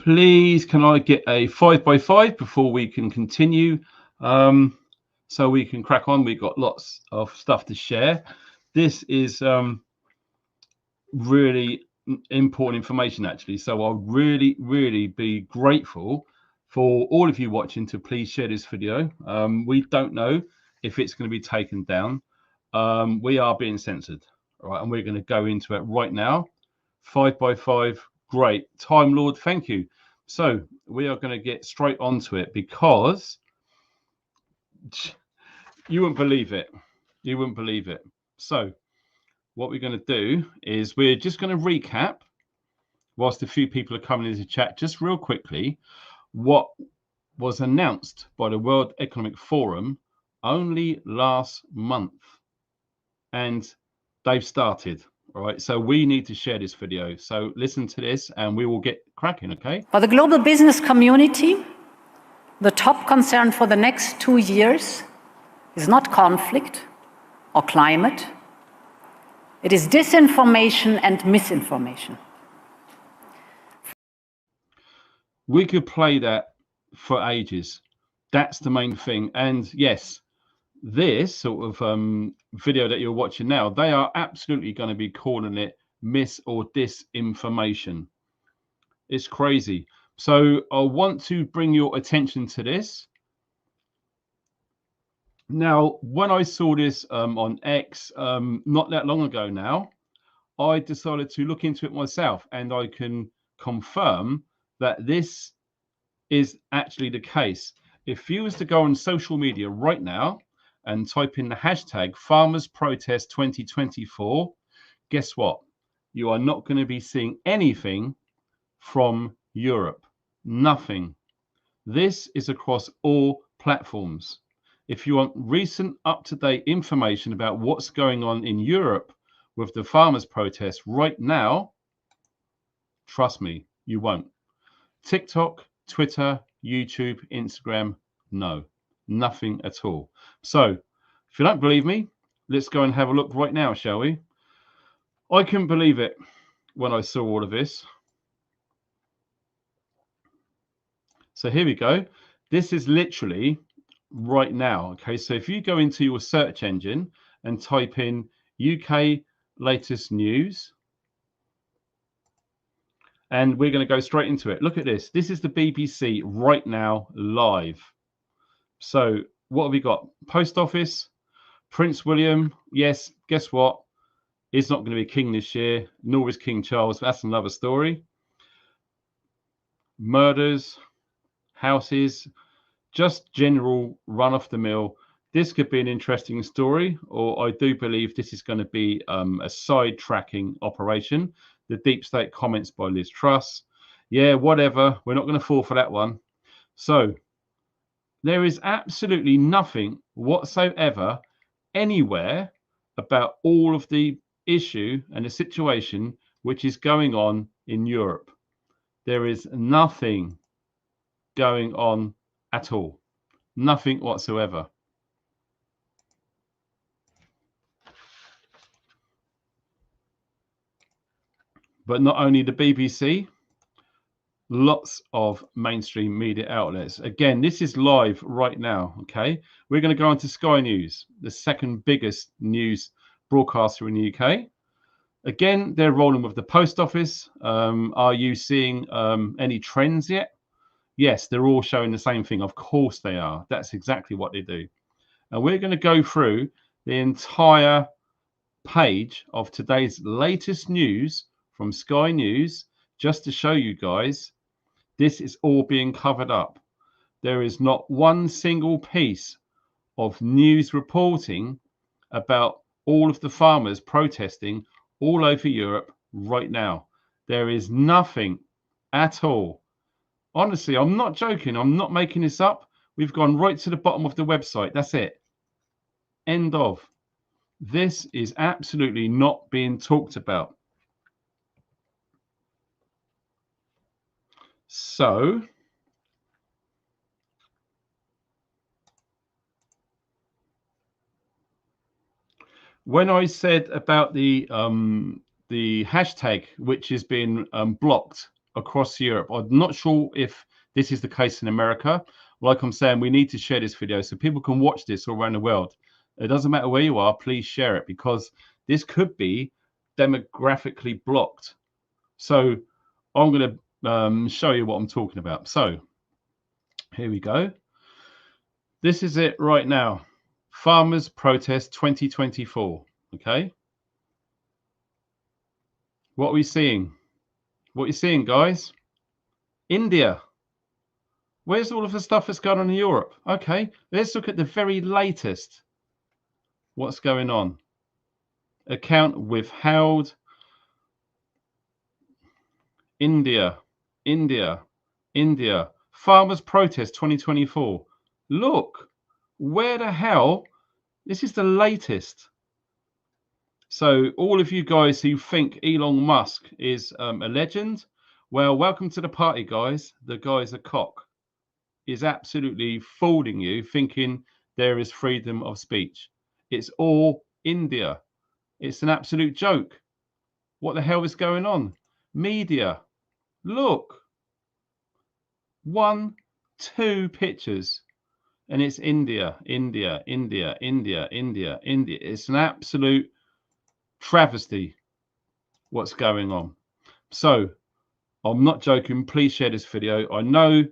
Please, can I get a 5x5 before we can continue? So we can crack on. We've got lots of stuff to share. This is really important information, actually. So I'll really be grateful for all of you watching to please share this video. We don't know if it's going to be taken down. We are being censored, all right, and we're going to go into it right now. 5x5, great. Time Lord, thank you. So we are going to get straight onto it because you wouldn't believe it. You wouldn't believe it. So what we're going to do is we're just going to recap, whilst a few people are coming into the chat, just real quickly, what was announced by the World Economic Forum only last month. And they've started. All right, so we need to share this video. So listen to this and we will get cracking, okay? For the global business community, the top concern for the next 2 years is not conflict or climate. It is disinformation and misinformation. We could play that for ages. That's the main thing. And yes, this sort of video that you're watching now, they are absolutely going to be calling it mis or disinformation. It's crazy. So I want to bring your attention to this. Now, when I saw this on X not that long ago now, I decided to look into it myself, and I can confirm that this is actually the case. If you was to go on social media right now and type in the hashtag Farmers Protest 2024, guess what? You are not going to be seeing anything from Europe. Nothing. This is across all platforms. If you want recent, up-to-date information about what's going on in Europe with the farmers' protests right now, trust me, you won't. TikTok, Twitter, YouTube, Instagram, no, nothing at all. So if you don't believe me, let's go and have a look right now, shall we? I couldn't believe it when I saw all of this. So here we go. This is literally right now. Okay, so if you go into your search engine and type in UK latest news, and we're going to go straight into it. Look at this. This is the BBC right now live. So what have we got? Post Office, Prince William. Yes, guess what? He's not going to be king this year, nor is King Charles. That's another story. Murders, houses, just general run off the mill. This could be an interesting story, or I do believe this is going to be a side tracking operation. The deep state comments by Liz Truss. Yeah, whatever. We're not going to fall for that one. So there is absolutely nothing whatsoever anywhere about all of the issue and the situation which is going on in Europe. There is nothing going on at all. Nothing whatsoever. But not only the BBC, lots of mainstream media outlets. Again, this is live right now, okay? We're going to go on to Sky News, the second biggest news broadcaster in the UK. Again, they're rolling with the Post Office. Are you seeing any trends yet? Yes, they're all showing the same thing. Of course they are. That's exactly what they do. And we're going to go through the entire page of today's latest news from Sky News, just to show you guys this is all being covered up. There is not one single piece of news reporting about all of the farmers protesting all over Europe right now. There is nothing at all. Honestly, I'm not joking. I'm not making this up. We've gone right to the bottom of the website. That's it. End of. This is absolutely not being talked about. So when I said about the hashtag which has been blocked across Europe. I'm not sure if this is the case in America. Like I'm saying, we need to share this video so people can watch this all around the world. It doesn't matter where you are, please share it, because this could be demographically blocked. So I'm going to show you what I'm talking about. So here we go. This is it right now. Farmers Protest 2024. Okay. What are we seeing? What are you seeing, guys? India. Where's all of the stuff that's going on in Europe? Okay, let's look at the very latest. What's going on? Account withheld. India. Farmers Protest 2024. Look, where the hell? This is the latest. So all of you guys who think Elon Musk is a legend, well, welcome to the party, guys. The guy's a cock. Is absolutely fooling you, thinking there is freedom of speech. It's all India. It's an absolute joke. What the hell is going on? Media. Look. 1, 2 pictures. And it's India. It's an absolute travesty what's going on. So I'm not joking. Please share this video. I know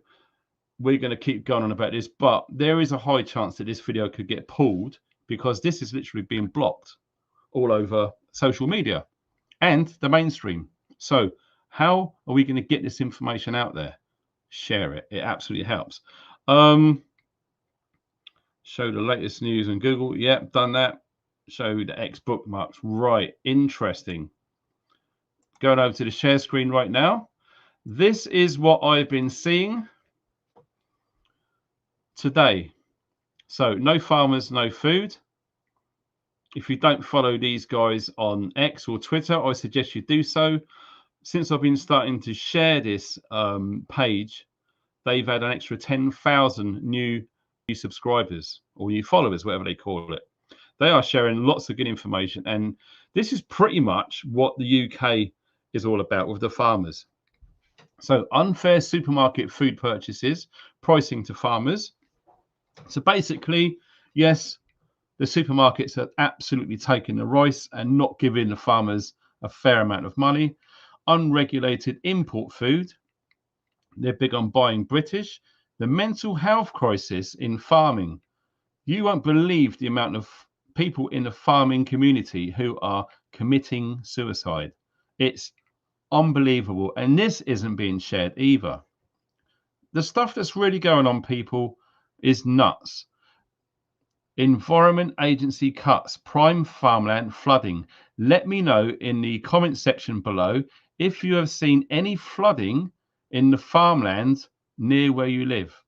we're going to keep going on about this, but there is a high chance that this video could get pulled, because this is literally being blocked all over social media and the mainstream. So how are we going to get this information out there? Share it. It absolutely helps. Show the latest news on Google. Yep, done that. Show the X bookmarks. Right, interesting. Going over to the share screen right now. This is what I've been seeing today. So no farmers, no food. If you don't follow these guys on X or Twitter, I suggest you do so. Since I've been starting to share this page, they've had an extra 10,000 new subscribers or new followers, whatever they call it. They are sharing lots of good information, and this is pretty much what the UK is all about with the farmers. So unfair supermarket food purchases, pricing to farmers. So basically, yes, the supermarkets are absolutely taking the rice and not giving the farmers a fair amount of money. Unregulated import food. They're big on buying British. The mental health crisis in farming. You won't believe the amount of people in the farming community who are committing suicide. It's unbelievable. And this isn't being shared either. The stuff that's really going on, people, is nuts. Environment Agency cuts prime farmland flooding. Let me know in the comment section below if you have seen any flooding in the farmland near where you live.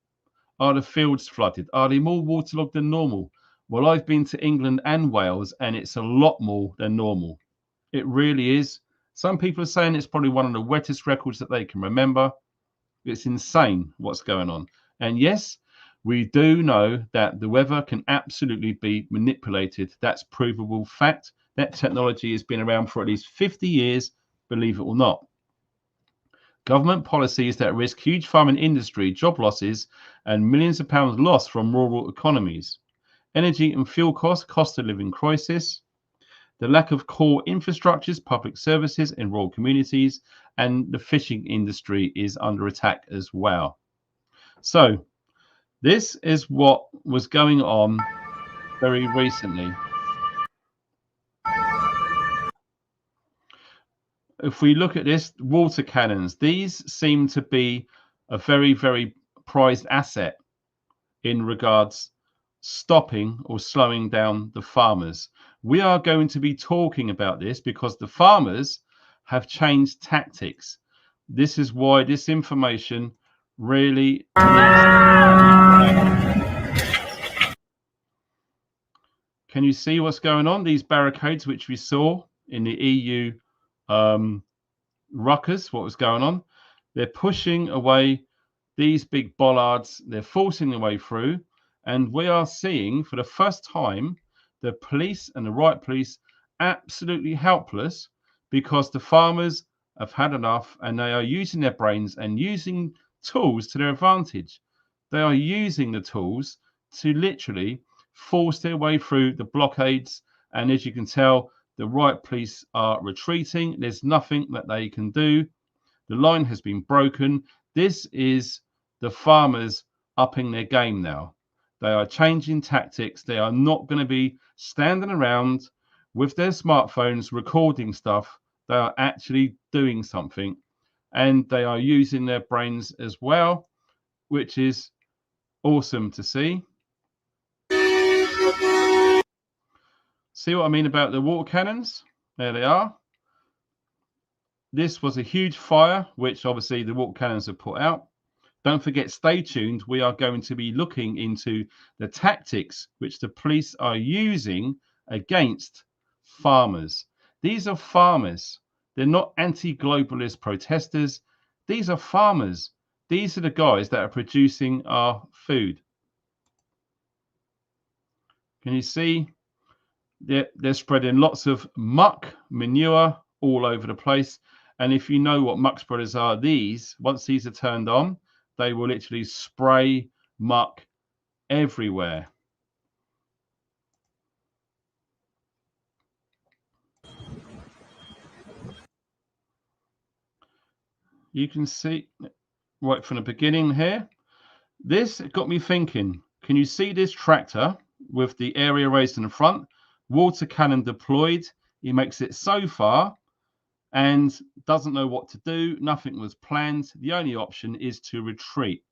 Are the fields flooded? Are they more waterlogged than normal? Well, I've been to England and Wales, and it's a lot more than normal. It really is. Some people are saying it's probably one of the wettest records that they can remember. It's insane what's going on. And yes, we do know that the weather can absolutely be manipulated. That's provable fact. That technology has been around for at least 50 years, believe it or not. Government policies that risk huge farming industry, job losses, and millions of pounds lost from rural economies. Energy and fuel costs, cost of living crisis. The lack of core infrastructures, public services in rural communities, and the fishing industry is under attack as well. So this is what was going on very recently. If we look at this, water cannons, these seem to be a very, very prized asset in regards stopping or slowing down the farmers. We are going to be talking about this because the farmers have changed tactics. This is why this information really Can you see what's going on? These barricades, which we saw in the EU ruckers, what was going on? They're pushing away these big bollards. They're forcing their way through. And we are seeing for the first time the police and the riot police absolutely helpless because the farmers have had enough, and they are using their brains and using tools to their advantage. They are using the tools to literally force their way through the blockades. And as you can tell, the riot police are retreating. There's nothing that they can do. The line has been broken. This is the farmers upping their game now. They are changing tactics. They are not going to be standing around with their smartphones recording stuff. They are actually doing something, and they are using their brains as well, which is awesome to see. See what I mean about the water cannons? There they are. This was a huge fire, which obviously the water cannons have put out. Don't forget, stay tuned. We are going to be looking into the tactics which the police are using against farmers. These are farmers. They're not anti-globalist protesters. These are farmers. These are the guys that are producing our food. Can you see? They're spreading lots of muck, manure all over the place. And if you know what muck spreaders are, once these are turned on, they will literally spray muck everywhere. You can see right from the beginning here. This got me thinking, can you see this tractor with the area raised in the front, water cannon deployed? He makes it so far and doesn't know what to do. Nothing was planned. The only option is to retreat.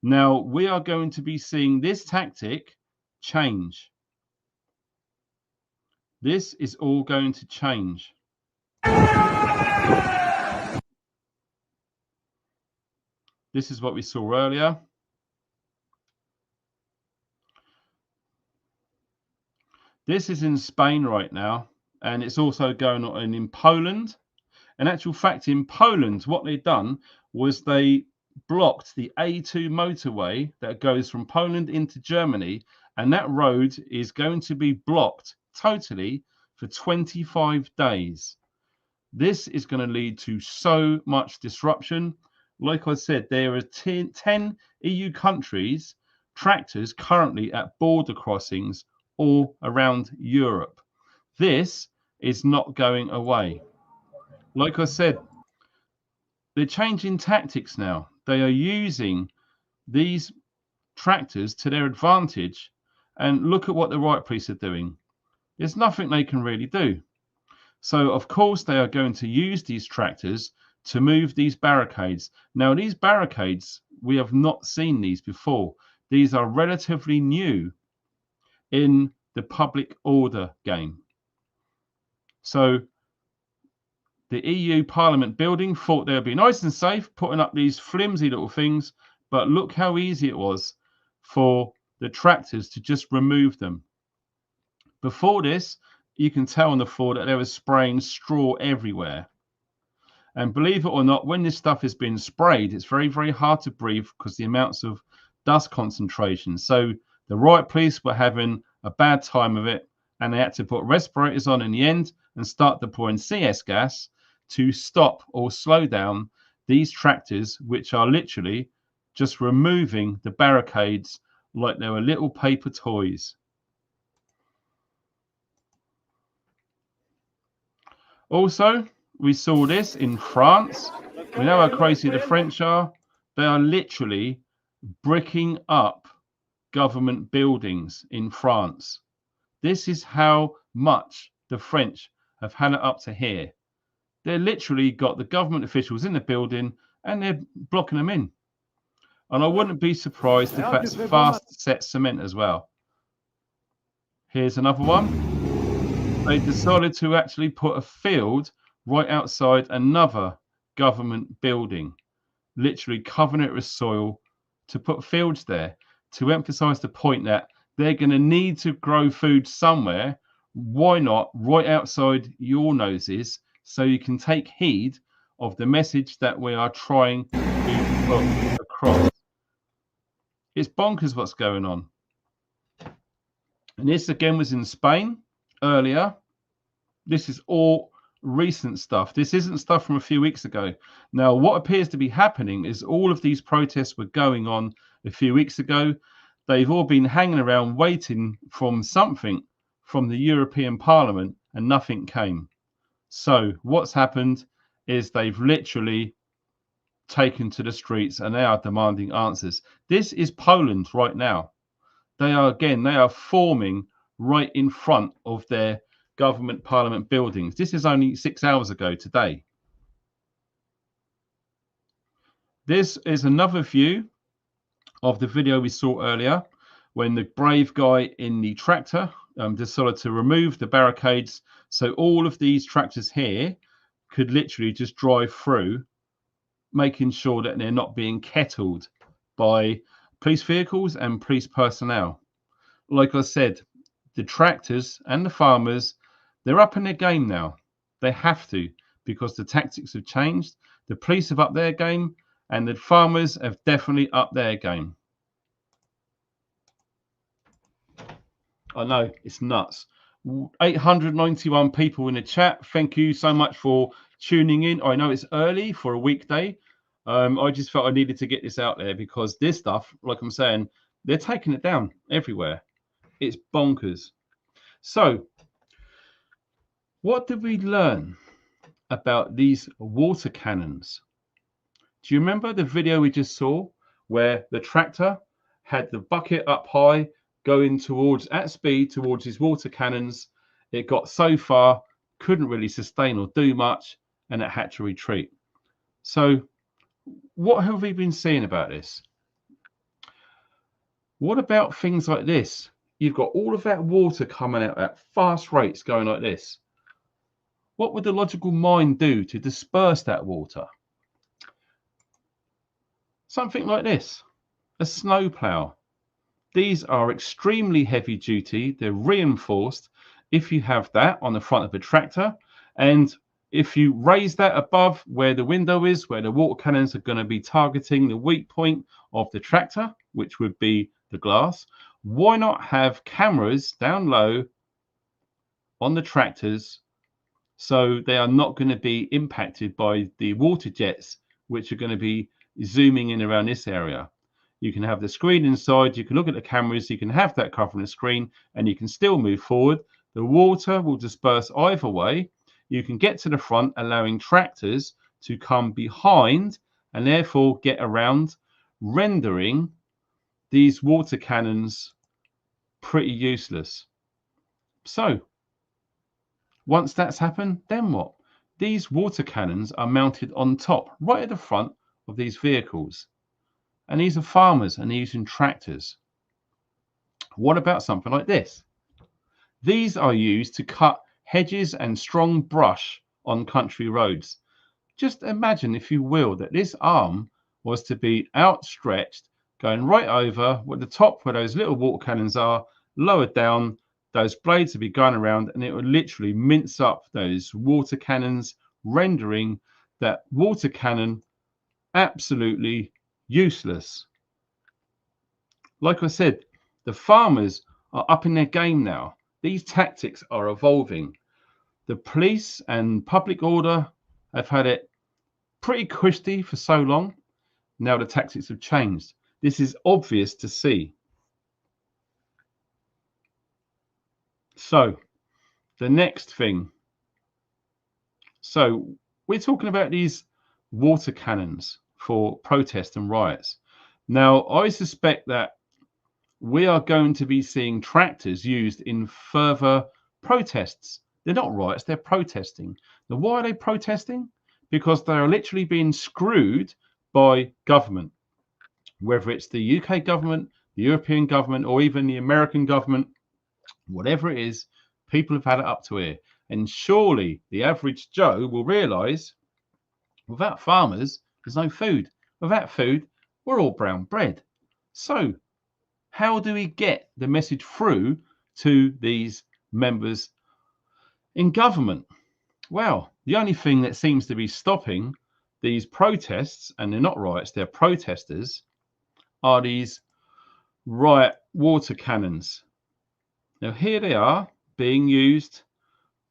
Now, we are going to be seeing this tactic change. This is all going to change. This is what we saw earlier. This is in Spain right now, and it's also going on in Poland. In actual fact, in Poland, what they've done was they blocked the A2 motorway that goes from Poland into Germany, and that road is going to be blocked totally for 25 days. This is going to lead to so much disruption. Like I said, there are 10 EU countries, tractors currently at border crossings all around Europe. This is not going away. Like I said, they're changing tactics now. They are using these tractors to their advantage. And look at what the riot police are doing. There's nothing they can really do. So, of course, they are going to use these tractors to move these barricades. Now, these barricades, we have not seen these before. These are relatively new in the public order game. So, the EU Parliament building thought they'd be nice and safe, putting up these flimsy little things, but look how easy it was for the tractors to just remove them. Before this, you can tell on the floor that they were spraying straw everywhere. And believe it or not, when this stuff has been sprayed, it's very, very hard to breathe because the amounts of dust concentration. So the riot police were having a bad time of it, and they had to put respirators on in the end and start deploying CS gas to stop or slow down these tractors, which are literally just removing the barricades like they were little paper toys. Also, we saw this in France. We know how crazy the French are. They are literally bricking up government buildings in France. This is how much the French have had it up to here. They're literally got the government officials in the building and they're blocking them in. And I wouldn't be surprised if that's fast set cement as well. Here's another one. They decided to actually put a field right outside another government building, literally covering it with soil to put fields there to emphasize the point that they're going to need to grow food somewhere. Why not right outside your noses so you can take heed of the message that we are trying to put across? It's bonkers what's going on. And this again was in Spain earlier. This is all recent stuff. This isn't stuff from a few weeks ago. Now, what appears to be happening is all of these protests were going on a few weeks ago. They've all been hanging around waiting from something from the European Parliament, and nothing came. So what's happened is they've literally taken to the streets and they are demanding answers. This is Poland right now. They are forming right in front of their government parliament buildings. This is only 6 hours ago today. This is another view of the video we saw earlier when the brave guy in the tractor decided to remove the barricades, so all of these tractors here could literally just drive through, making sure that they're not being kettled by police vehicles and police personnel. Like I said, the tractors and the farmers, they're up in their game now. They have to, because the tactics have changed. The police have upped their game, and the farmers have definitely upped their game. I know, it's nuts. 891 people in the chat. Thank you so much for tuning in. I know it's early for a weekday. I just felt I needed to get this out there because this stuff, like I'm saying, they're taking it down everywhere. It's bonkers. So, what did we learn about these water cannons? Do you remember the video we just saw where the tractor had the bucket up high going towards, at speed, towards his water cannons? It got so far, couldn't really sustain or do much, and it had to retreat. So what have we been seeing about this? What about things like this? You've got all of that water coming out at fast rates going like this. What would the logical mind do to disperse that water? Something like this, a snowplow. These are extremely heavy duty. They're reinforced. If you have that on the front of a tractor, and if you raise that above where the window is, where the water cannons are going to be targeting the weak point of the tractor, which would be the glass, why not have cameras down low on the tractors so they are not going to be impacted by the water jets, which are going to be zooming in around this area? You can have the screen inside, you can look at the cameras, you can have that covering the screen, and you can still move forward. The water will disperse either way. You can get to the front, allowing tractors to come behind and therefore get around, rendering these water cannons pretty useless. So once that's happened, then what? These water cannons are mounted on top, right at the front of these vehicles. And these are farmers and they're using tractors. What about something like this? These are used to cut hedges and strong brush on country roads. Just imagine, if you will, that this arm was to be outstretched, going right over where the top where those little water cannons are, lowered down, those blades would be going around, and it would literally mince up those water cannons, rendering that water cannon absolutely useless. Like I said, the farmers are up in their game now. These tactics are evolving. The police and public order have had it pretty cushy for so long. Now the tactics have changed. This is obvious to see. So the next thing. So we're talking about these water cannons for protest and riots. Now, I suspect that we are going to be seeing tractors used in further protests. They're not riots, they're protesting. Now, why are they protesting? Because they are literally being screwed by government, whether it's the UK government, the European government, or even the American government, whatever it is, people have had it up to here. And surely the average Joe will realise, without farmers, there's no food. Without food, we're all brown bread. So how do we get the message through to these members in government? Well, the only thing that seems to be stopping these protests, and they're not riots, they're protesters, are these riot water cannons. Now here they are being used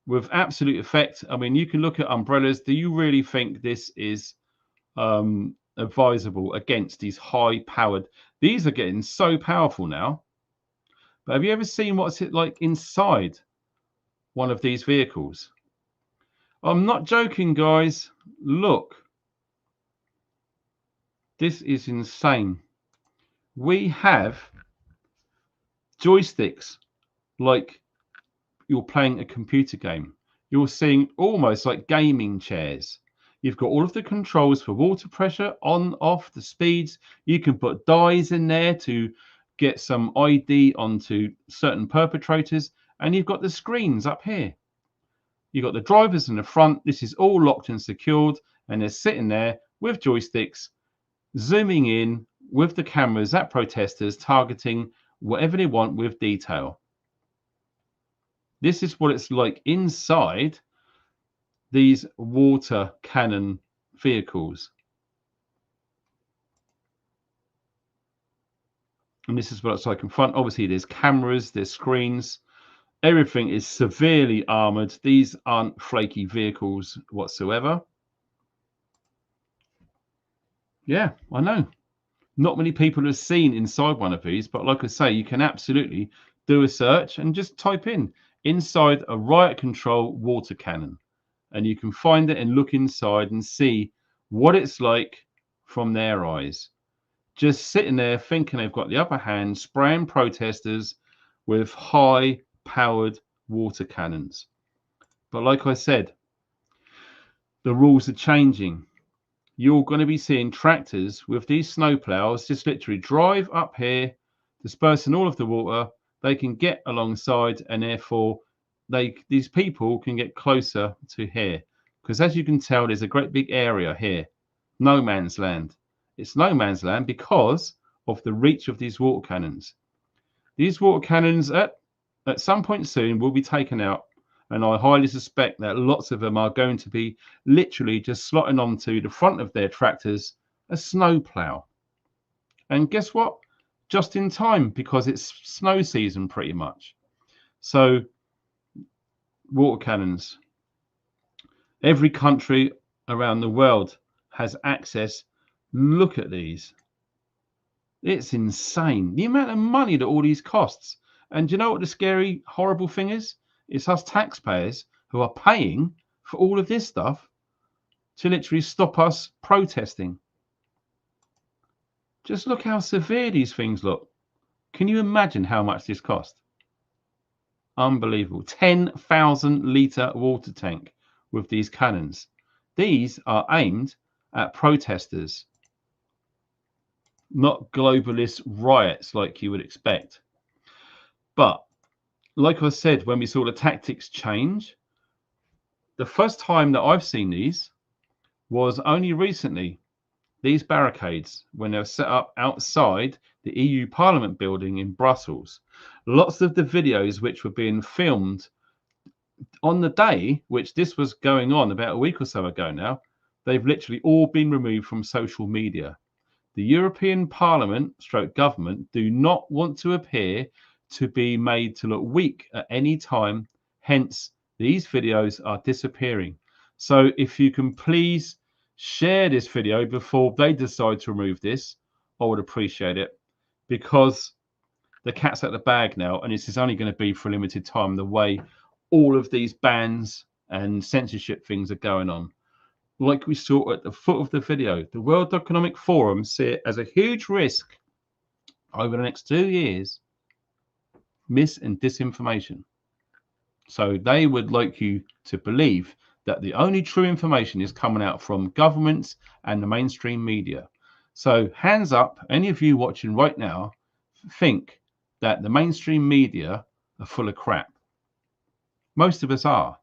with absolute effect. I mean, you can look at umbrellas. Do you really think this is advisable against these high-powered? These are getting so powerful now. But have you ever seen what's it like inside one of these vehicles? I'm not joking, guys. Look. This is insane. We have joysticks like you're playing a computer game. You're seeing almost like gaming chairs. You've got all of the controls for water pressure, on, off, the speeds. You can put dies in there to get some ID onto certain perpetrators. And you've got the screens up here. You've got the drivers in the front. This is all locked and secured. And they're sitting there with joysticks, zooming in with the cameras at protesters, targeting whatever they want with detail. This is what it's like inside these water cannon vehicles. And this is what it's like in front. Obviously, there's cameras, there's screens. Everything is severely armored. These aren't flaky vehicles whatsoever. Yeah, I know. Not many people have seen inside one of these, but like I say, you can absolutely do a search and just type in inside a riot control water cannon. And you can find it and look inside and see what it's like from their eyes. Just sitting there thinking they've got the upper hand, spraying protesters with high-powered water cannons. But like I said, the rules are changing. You're going to be seeing tractors with these snowplows just literally drive up here, dispersing all of the water. They can get alongside, and therefore these people can get closer to here. Because as you can tell, there's a great big area here, no man's land. It's no man's land because of the reach of these water cannons. These water cannons at some point soon will be taken out. And I highly suspect that lots of them are going to be literally just slotting onto the front of their tractors a snowplow. And guess what? Just in time, because it's snow season pretty much. So, water cannons. Every country around the world has access. Look at these. It's insane. The amount of money that all these costs. And do you know what the scary, horrible thing is? It's us taxpayers who are paying for all of this stuff to literally stop us protesting. Just look how severe these things look. Can you imagine how much this cost? Unbelievable. 10,000 litre water tank with these cannons. These are aimed at protesters, not globalist riots like you would expect. But like I said, when we saw the tactics change, the first time that I've seen these was only recently. These barricades, when they were set up outside the EU Parliament building in Brussels. Lots of the videos which were being filmed on the day which this was going on, about a week or so ago now, they've literally all been removed from social media. The European Parliament / government do not want to appear to be made to look weak at any time. Hence, these videos are disappearing. So if you can please share this video before they decide to remove this, I would appreciate it, because the cat's out of the bag now, and this is only going to be for a limited time, the way all of these bans and censorship things are going on. Like we saw at the foot of the video, the World Economic Forum see it as a huge risk over the next 2 years, mis and disinformation. So they would like you to believe that the only true information is coming out from governments and the mainstream media. So hands up, any of you watching right now think that the mainstream media are full of crap. Most of us are,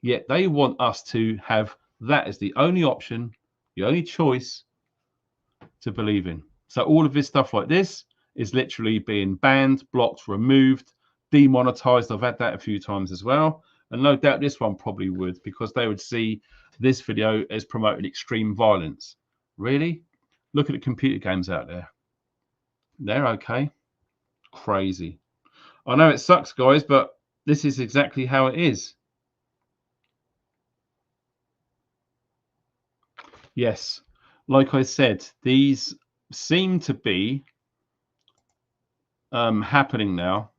yet they want us to have that as the only option, the only choice to believe in. So all of this stuff like this is literally being banned, blocked, removed, demonetized. I've had that a few times as well. And no doubt this one probably would, because they would see this video as promoting extreme violence. Really? Look at the computer games out there. They're okay. Crazy. I know it sucks, guys, but this is exactly how it is. Yes, like I said, these seem to be happening now.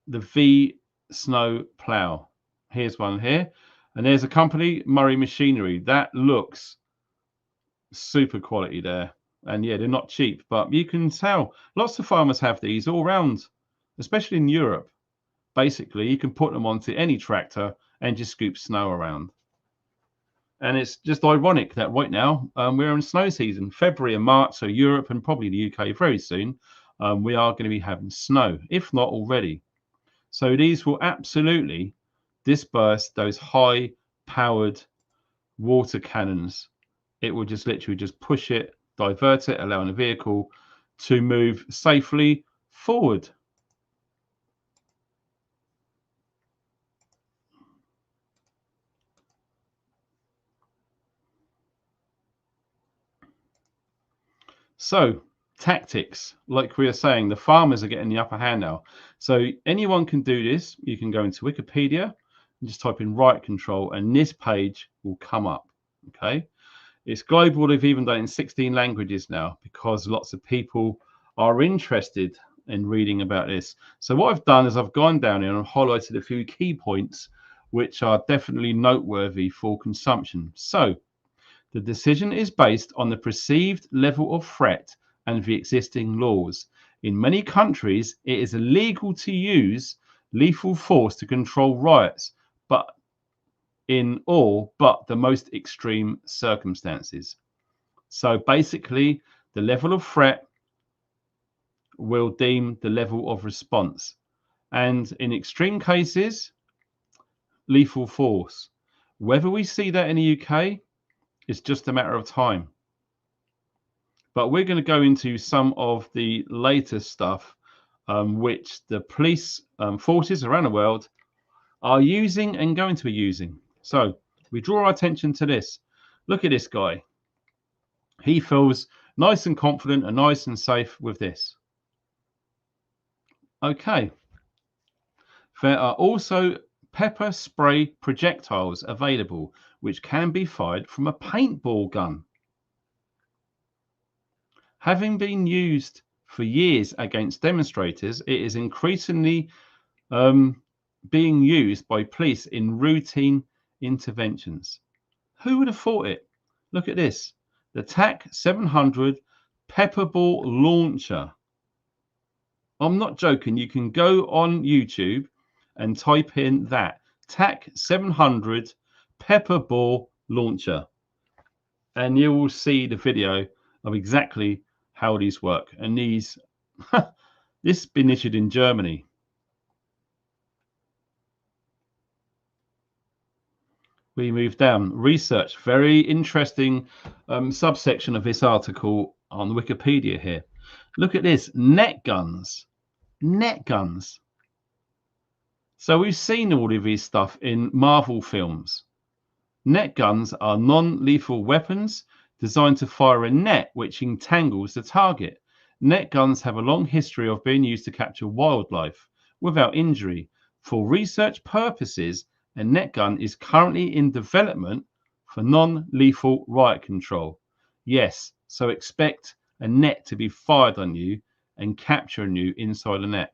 The V snow plow. Here's one here, and there's a company, Murray Machinery. That looks super quality there, and yeah, they're not cheap, but you can tell lots of farmers have these all around, especially in Europe. Basically, you can put them onto any tractor and just scoop snow around. And it's just ironic that right now we're in snow season, February and March, so Europe and probably the UK very soon, we are going to be having snow, if not already. So these will absolutely disperse those high powered water cannons. It will just literally just push it, divert it, allowing the vehicle to move safely forward. So tactics, like we were saying, the farmers are getting the upper hand now. So anyone can do this. You can go into Wikipedia and just type in riot control, and this page will come up. Okay, it's global. They've even done it in 16 languages now because lots of people are interested in reading about this. So what I've done is I've gone down here and I've highlighted a few key points which are definitely noteworthy for consumption. So the decision is based on the perceived level of threat and the existing laws. In many countries, it is illegal to use lethal force to control riots, but in all but the most extreme circumstances. So basically, the level of threat will deem the level of response. And in extreme cases, lethal force. Whether we see that in the UK is just a matter of time. But we're going to go into some of the latest stuff which the police forces around the world are using and going to be using. So we draw our attention to this. Look at this guy. He feels nice and confident and nice and safe with this. Okay. There are also pepper spray projectiles available, which can be fired from a paintball gun. Having been used for years against demonstrators, it is increasingly being used by police in routine interventions. Who would have thought it? Look at this. The TAC 700 pepperball launcher. I'm not joking. You can go on YouTube and type in that. TAC 700 pepperball launcher. And you will see the video of exactly how these work. And these, this has been issued in Germany. We move down. Research, very interesting subsection of this article on Wikipedia here. Look at this, net guns. Net guns. So we've seen all of these stuff in Marvel films. Net guns are non-lethal weapons designed to fire a net which entangles the target. Net guns have a long history of being used to capture wildlife without injury. For research purposes, a net gun is currently in development for non-lethal riot control. Yes, so expect a net to be fired on you and capturing you inside a net.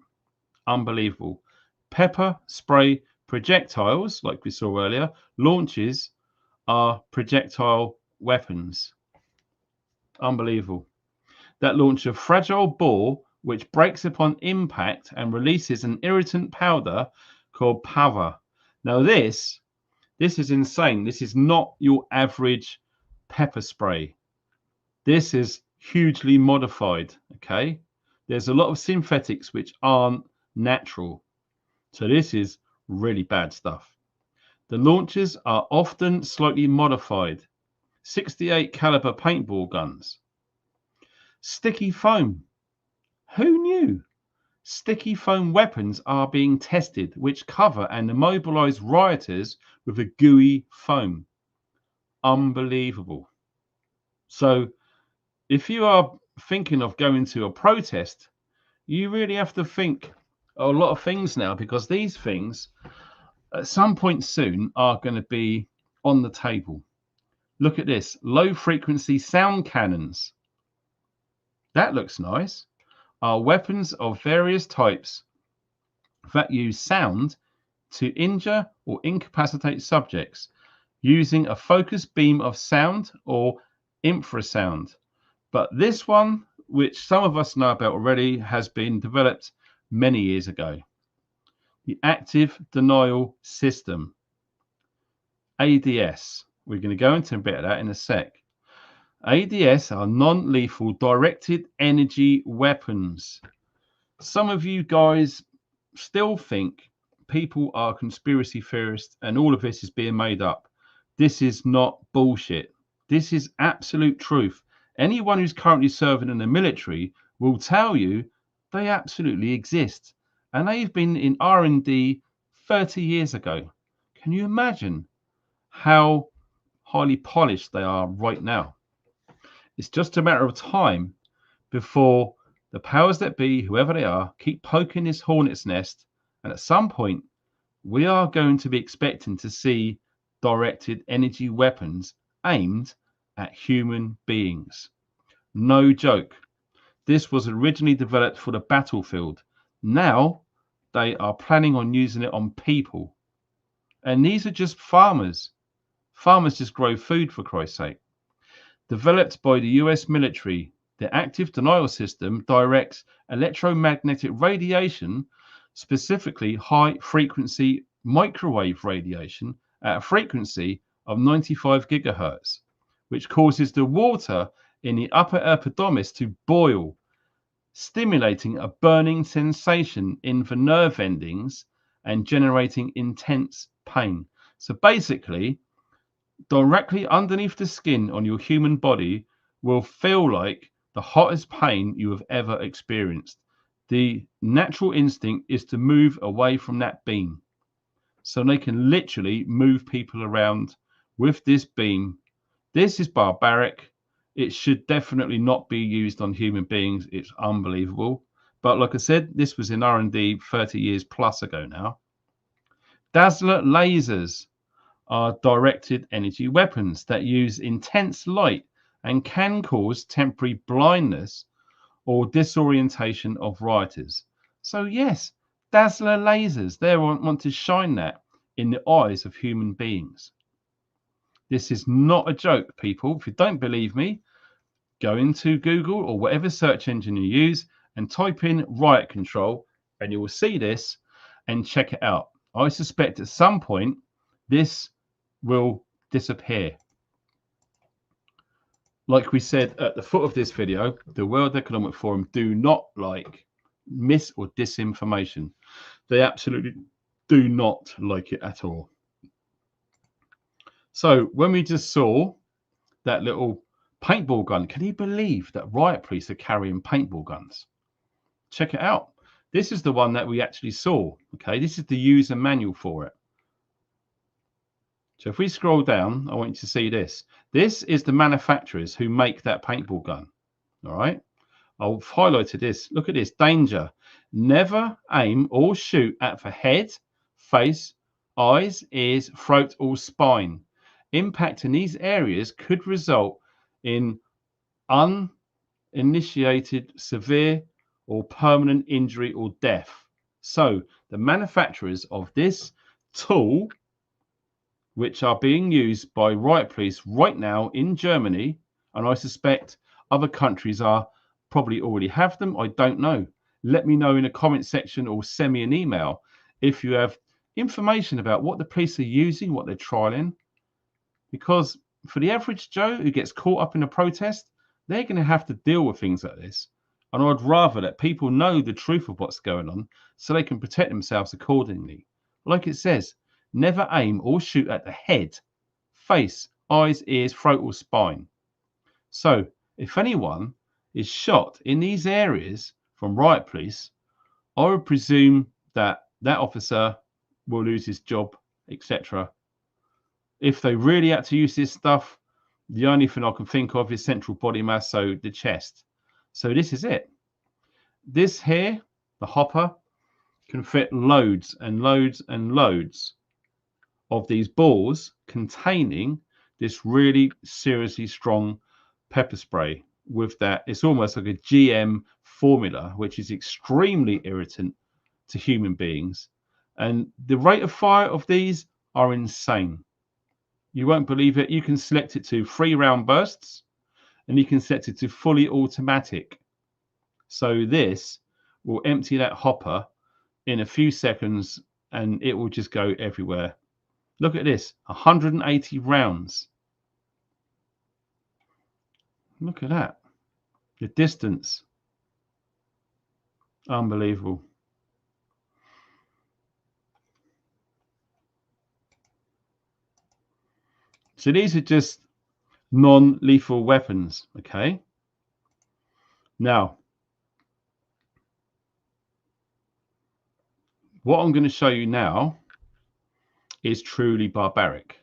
Unbelievable. Pepper spray projectiles, like we saw earlier, launches are projectile weapons. Unbelievable. That launch a fragile ball which breaks upon impact and releases an irritant powder called pava. Now this is insane. This is not your average pepper spray. This is hugely modified, okay? There's a lot of synthetics which aren't natural. So this is really bad stuff. The launchers are often slightly modified. 68 caliber paintball guns. Sticky foam. Who knew? Sticky foam weapons are being tested, which cover and immobilize rioters with a gooey foam. Unbelievable. So if you are thinking of going to a protest, you really have to think a lot of things now, because these things at some point soon are going to be on the table. Look at this, low frequency sound cannons. That looks nice. Are weapons of various types that use sound to injure or incapacitate subjects using a focused beam of sound or infrasound. But this one, which some of us know about already, has been developed many years ago. The Active Denial System, ADS. We're going to go into a bit of that in a sec. ADS are non-lethal directed energy weapons. Some of you guys still think people are conspiracy theorists and all of this is being made up. This is not bullshit. This is absolute truth. Anyone who's currently serving in the military will tell you they absolutely exist. And they've been in R&D 30 years ago. Can you imagine how highly polished they are right now? It's just a matter of time before the powers that be, whoever they are, keep poking this hornet's nest. And at some point, we are going to be expecting to see directed energy weapons aimed at human beings. No joke. This was originally developed for the battlefield. Now they are planning on using it on people. And these are just farmers. Farmers just grow food, for Christ's sake. Developed by the US military, the Active Denial System directs electromagnetic radiation, specifically high frequency microwave radiation at a frequency of 95 gigahertz, which causes the water in the upper epidermis to boil, stimulating a burning sensation in the nerve endings and generating intense pain. So basically, directly underneath the skin on your human body will feel like the hottest pain you have ever experienced. The natural instinct is to move away from that beam. So they can literally move people around with this beam. This is barbaric. It should definitely not be used on human beings. It's unbelievable. But like I said, this was in R&D 30 years plus ago now. Dazzler lasers are directed energy weapons that use intense light and can cause temporary blindness or disorientation of rioters. So yes, dazzler lasers, they want to shine that in the eyes of human beings. This is not a joke, people. If you don't believe me, go into Google or whatever search engine you use and type in riot control and you will see this and check it out. I suspect at some point this will disappear. Like we said at the foot of this video, the World Economic Forum do not like mis or disinformation. They absolutely do not like it at all. So when we just saw that little paintball gun, can you believe that riot police are carrying paintball guns? Check it out. This is the one that we actually saw. Okay, this is the user manual for it. So if we scroll down, I want you to see this. This is the manufacturers who make that paintball gun. All right. I've highlighted this. Look at this. Danger. Never aim or shoot at the head, face, eyes, ears, throat, or spine. Impact in these areas could result in uninitiated severe or permanent injury or death. So the manufacturers of this tool, which are being used by riot police right now in Germany, and I suspect other countries are probably already have them. I don't know. Let me know in the comment section or send me an email if you have information about what the police are using, what they're trialing. Because for the average Joe who gets caught up in a protest, they're going to have to deal with things like this. And I'd rather that people know the truth of what's going on so they can protect themselves accordingly. Like it says, never aim or shoot at the head, face, eyes, ears, throat, or spine. So if anyone is shot in these areas from riot police, I would presume that that officer will lose his job, etc. If they really had to use this stuff, the only thing I can think of is central body mass, so the chest. So this is it. This here, the hopper, can fit loads and loads and loads of these balls containing this really seriously strong pepper spray with that. It's almost like a GM formula, which is extremely irritant to human beings. And the rate of fire of these are insane. You won't believe it. You can select it to 3-round bursts, and you can set it to fully automatic. So this will empty that hopper in a few seconds, and it will just go everywhere. Look at this, 180 rounds. Look at that. The distance. Unbelievable. So these are just non-lethal weapons, okay? Now, what I'm going to show you now is truly barbaric.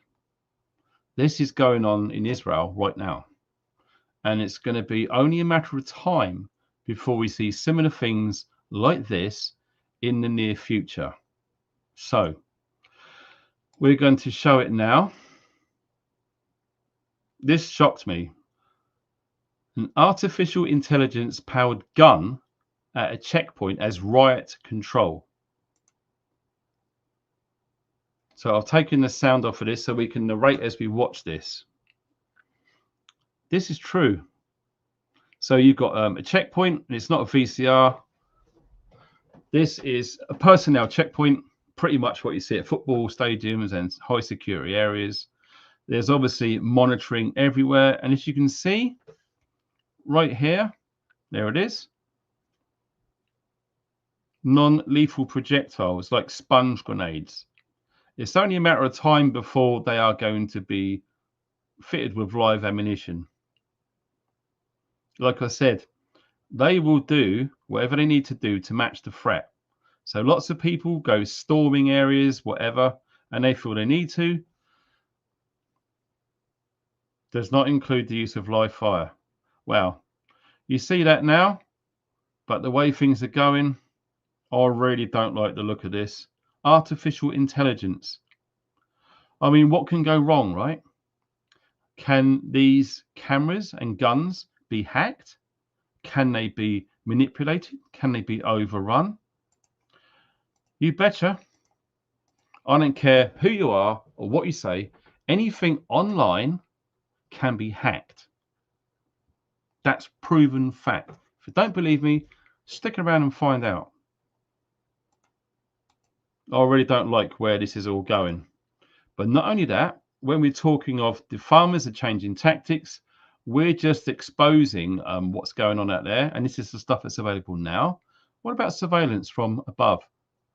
This is going on in Israel right now. And it's going to be only a matter of time before we see similar things like this in the near future. So, we're going to show it now. This shocked me. An artificial intelligence powered gun at a checkpoint as riot control. So I've taken the sound off of this so we can narrate as we watch this. This is true. So you've got a checkpoint, and it's not a VCR. This is a personnel checkpoint, pretty much what you see at football stadiums and high security areas. There's obviously monitoring everywhere. And as you can see right here, there it is. Non-lethal projectiles like sponge grenades. It's only a matter of time before they are going to be fitted with live ammunition. Like I said, they will do whatever they need to do to match the threat. So lots of people go storming areas, whatever, and they feel they need to. Does not include the use of live fire. Well, you see that now, but the way things are going, I really don't like the look of this. Artificial intelligence. I mean, what can go wrong, right? Can these cameras and guns be hacked? Can they be manipulated? Can they be overrun? You betcha. I don't care who you are or what you say. Anything online can be hacked. That's proven fact. If you don't believe me, stick around and find out. I really don't like where this is all going. But not only that, when we're talking of the farmers are changing tactics, we're just exposing what's going on out there. And this is the stuff that's available now. What about surveillance from above,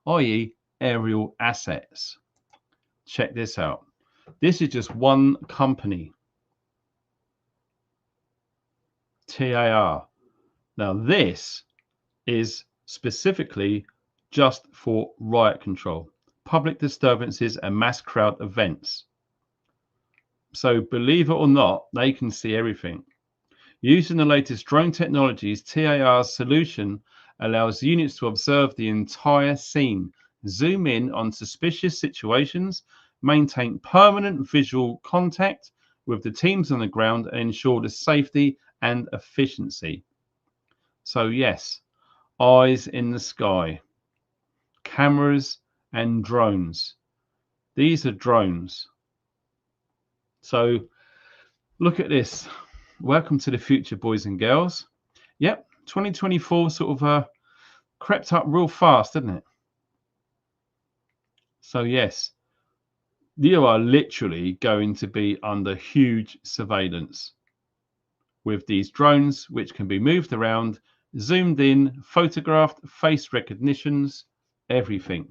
i.e. aerial assets? Check this out. This is just one company. TAR. Now this is specifically just for riot control, public disturbances and mass crowd events. So believe it or not, they can see everything. Using the latest drone technologies, TAR's solution allows units to observe the entire scene, zoom in on suspicious situations, maintain permanent visual contact with the teams on the ground, and ensure the safety and efficiency. So yes, eyes in the sky, cameras and drones. These are drones. So look at this. Welcome to the future, boys and girls. Yep, 2024 sort of crept up real fast, didn't it? So yes, you are literally going to be under huge surveillance with these drones, which can be moved around, zoomed in, photographed, face recognitions, everything.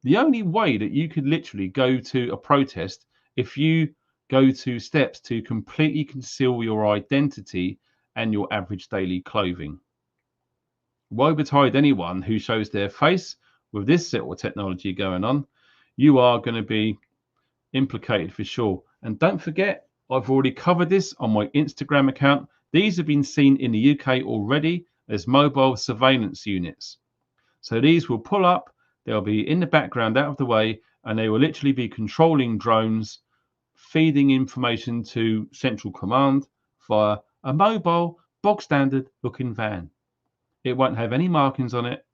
The only way that you could literally go to a protest, if you go to steps to completely conceal your identity and your average daily clothing. Woe betide anyone who shows their face with this sort of technology going on. You are going to be implicated for sure. And don't forget, I've already covered this on my Instagram account. These have been seen in the UK already as mobile surveillance units. So these will pull up, they'll be in the background out of the way, and they will literally be controlling drones feeding information to Central Command via a mobile, bog standard looking van. It won't have any markings on it.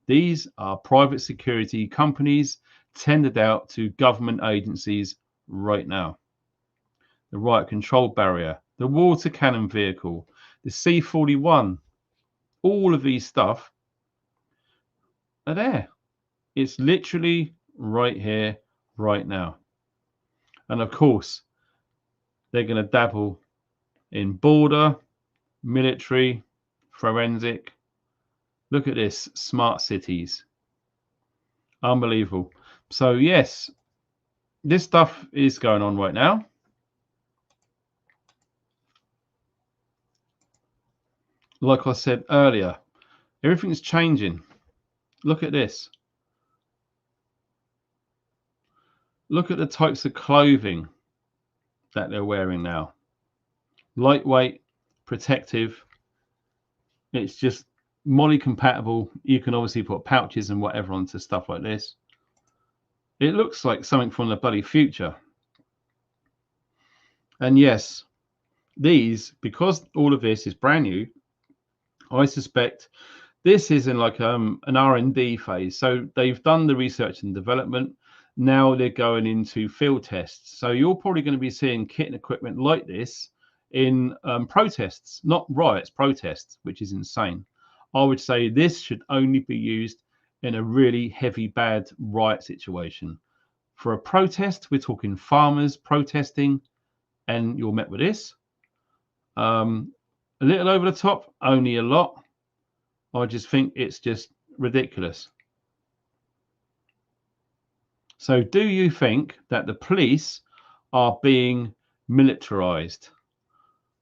These are private security companies tendered out to government agencies right now. The riot control barrier, the water cannon vehicle, the C-41, all of these stuff are there. It's literally right here, right now. And of course, they're going to dabble in border, military, forensic. Look at this, smart cities. Unbelievable. So yes, this stuff is going on right now. Like I said earlier, everything's changing. Look at this. Look at the types of clothing that they're wearing now. Lightweight, protective. It's just Molly compatible. You can obviously put pouches and whatever onto stuff like this. It looks like something from the bloody future. And yes, these, because all of this is brand new, I suspect this is in like an R&D phase. So they've done the research and development. Now they're going into field tests. So you're probably going to be seeing kit and equipment like this in protests, not riots, protests, which is insane. I would say this should only be used in a really heavy, bad riot situation. For a protest, we're talking farmers protesting, and you're met with this. A little over the top, only a lot. I just think it's just ridiculous. So do you think that the police are being militarized?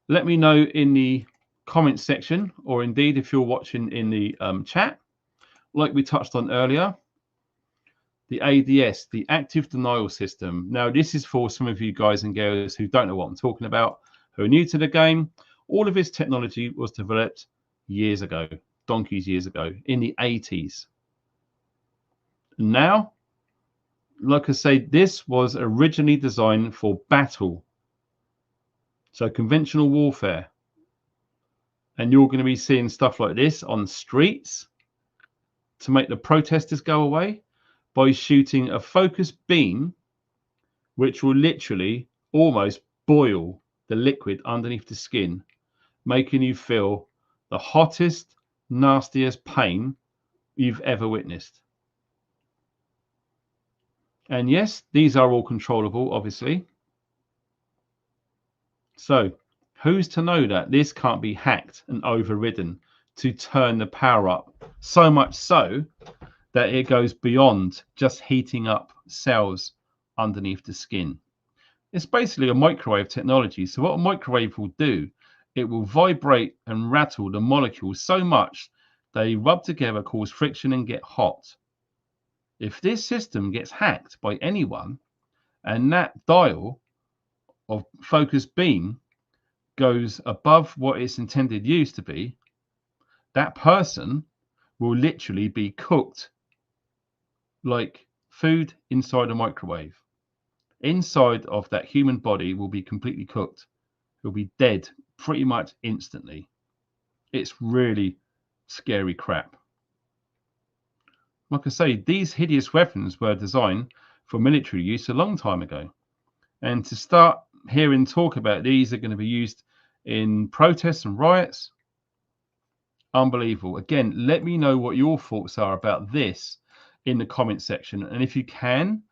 Let me know in the comment section, or indeed if you're watching in the chat. Like we touched on earlier, the ADS, the active denial system. Now, this is for some of you guys and girls who don't know what I'm talking about, who are new to the game. All of this technology was developed years ago, donkeys years ago, in the 80s. Now, like I say, this was originally designed for battle. So conventional warfare. And you're going to be seeing stuff like this on streets to make the protesters go away by shooting a focus beam, which will literally almost boil the liquid underneath the skin, making you feel the hottest, nastiest pain you've ever witnessed. And yes, these are all controllable, obviously. So who's to know that this can't be hacked and overridden to turn the power up, so much so that it goes beyond just heating up cells underneath the skin. It's basically a microwave technology. So what a microwave will do, it will vibrate and rattle the molecules so much they rub together, cause friction and get hot. If this system gets hacked by anyone and that dial of focus beam goes above what its intended use to be, that person will literally be cooked like food inside a microwave. Inside of that human body will be completely cooked. He'll be dead pretty much instantly. It's really scary crap. Like I say, these hideous weapons were designed for military use a long time ago. And to start hearing talk about these are going to be used in protests and riots, unbelievable. Again, let me know what your thoughts are about this in the comment section. And if you can,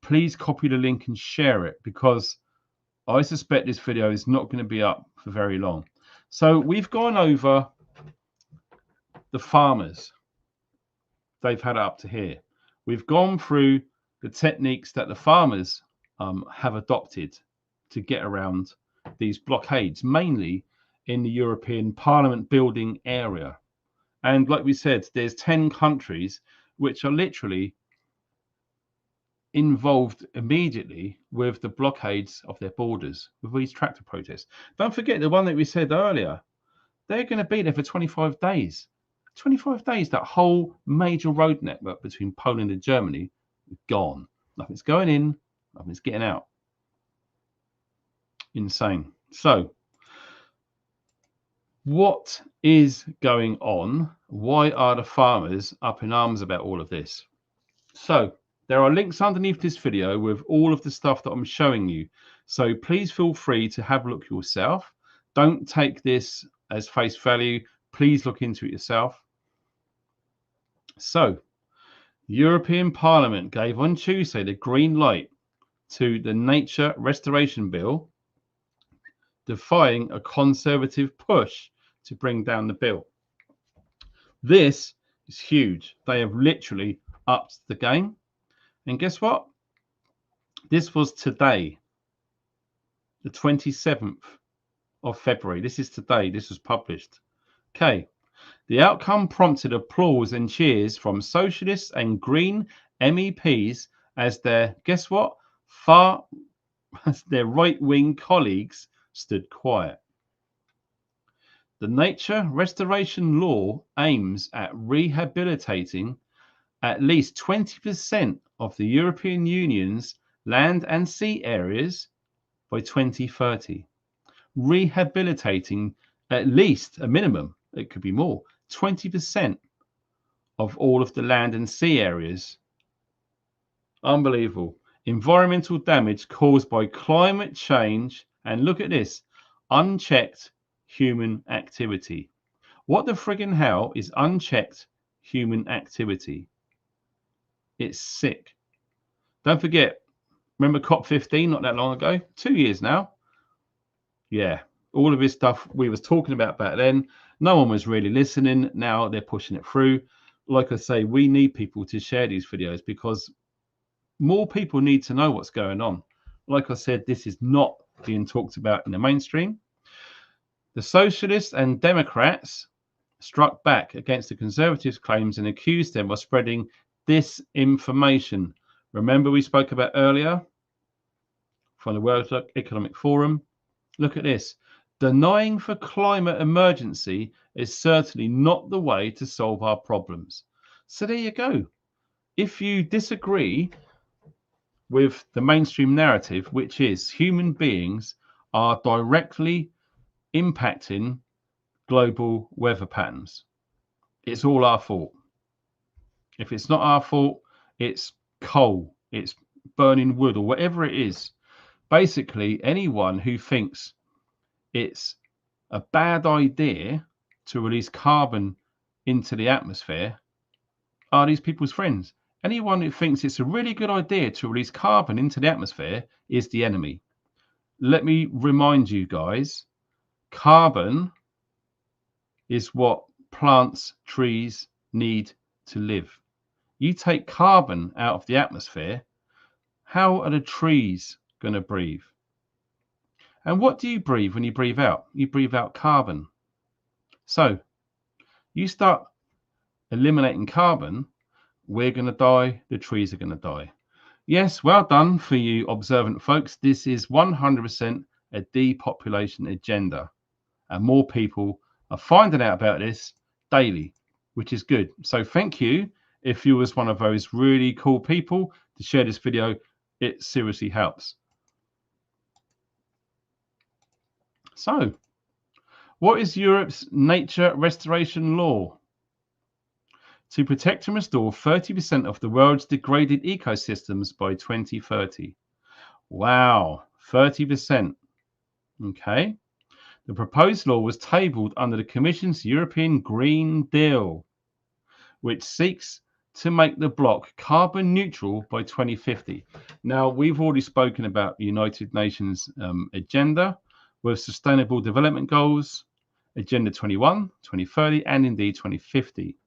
please copy the link and share it, because I suspect this video is not going to be up for very long. So we've gone over the farmers. They've had it up to here. We've gone through the techniques that the farmers have adopted to get around these blockades, mainly in the European Parliament building area. And like we said, there's 10 countries which are literally involved immediately with the blockades of their borders with these tractor protests. Don't forget the one that we said earlier. They're going to be there for 25 days. 25 days, that whole major road network between Poland and Germany is gone. Nothing's going in, nothing's getting out. Insane. So what is going on? Why are the farmers up in arms about all of this? So there are links underneath this video with all of the stuff that I'm showing you. So please feel free to have a look yourself. Don't take this as face value. Please look into it yourself. So European Parliament gave on Tuesday the green light to the Nature Restoration Bill, defying a Conservative push to bring down the bill. This is huge. They have literally upped the game. And guess what? This was today, the 27th of February. This is today. This was published. Okay. The outcome prompted applause and cheers from socialists and Green MEPs as their, guess what? Their right-wing colleagues stood quiet. The Nature Restoration Law aims at rehabilitating at least 20% of the European Union's land and sea areas by 2030. Rehabilitating at least a minimum, it could be more, 20% of all of the land and sea areas. Unbelievable. Environmental damage caused by climate change, and look at this, unchecked human activity. What the friggin' hell is unchecked human activity? It's sick. Don't forget, remember COP15 not that long ago? 2 years now. Yeah, all of this stuff we was talking about back then, no one was really listening. Now they're pushing it through. Like I say, we need people to share these videos because more people need to know what's going on. Like I said, this is not being talked about in the mainstream. The Socialists and Democrats struck back against the Conservatives' claims and accused them of spreading disinformation. Remember we spoke about earlier from the World Economic Forum? Look at this. Denying the climate emergency is certainly not the way to solve our problems. So there you go. If you disagree with the mainstream narrative, which is human beings are directly impacting global weather patterns, it's all our fault. If it's not our fault, it's coal, it's burning wood, or whatever it is. Basically, anyone who thinks it's a bad idea to release carbon into the atmosphere are these people's friends. Anyone who thinks it's a really good idea to release carbon into the atmosphere is the enemy. Let me remind you guys, carbon is what plants, trees need to live. You take carbon out of the atmosphere, how are the trees going to breathe? And what do you breathe when you breathe out? You breathe out carbon. So you start eliminating carbon, we're going to die, the trees are going to die. Yes, well done for you observant folks. This is 100% a depopulation agenda. And more people are finding out about this daily, which is good. So thank you if you was one of those really cool people to share this video. It seriously helps. So, what is Europe's nature restoration law? To protect and restore 30% of the world's degraded ecosystems by 2030. Wow, 30%. Okay. The proposed law was tabled under the Commission's European Green Deal, which seeks to make the bloc carbon neutral by 2050. Now, we've already spoken about the United Nations agenda with Sustainable Development Goals, Agenda 21, 2030, and indeed 2050.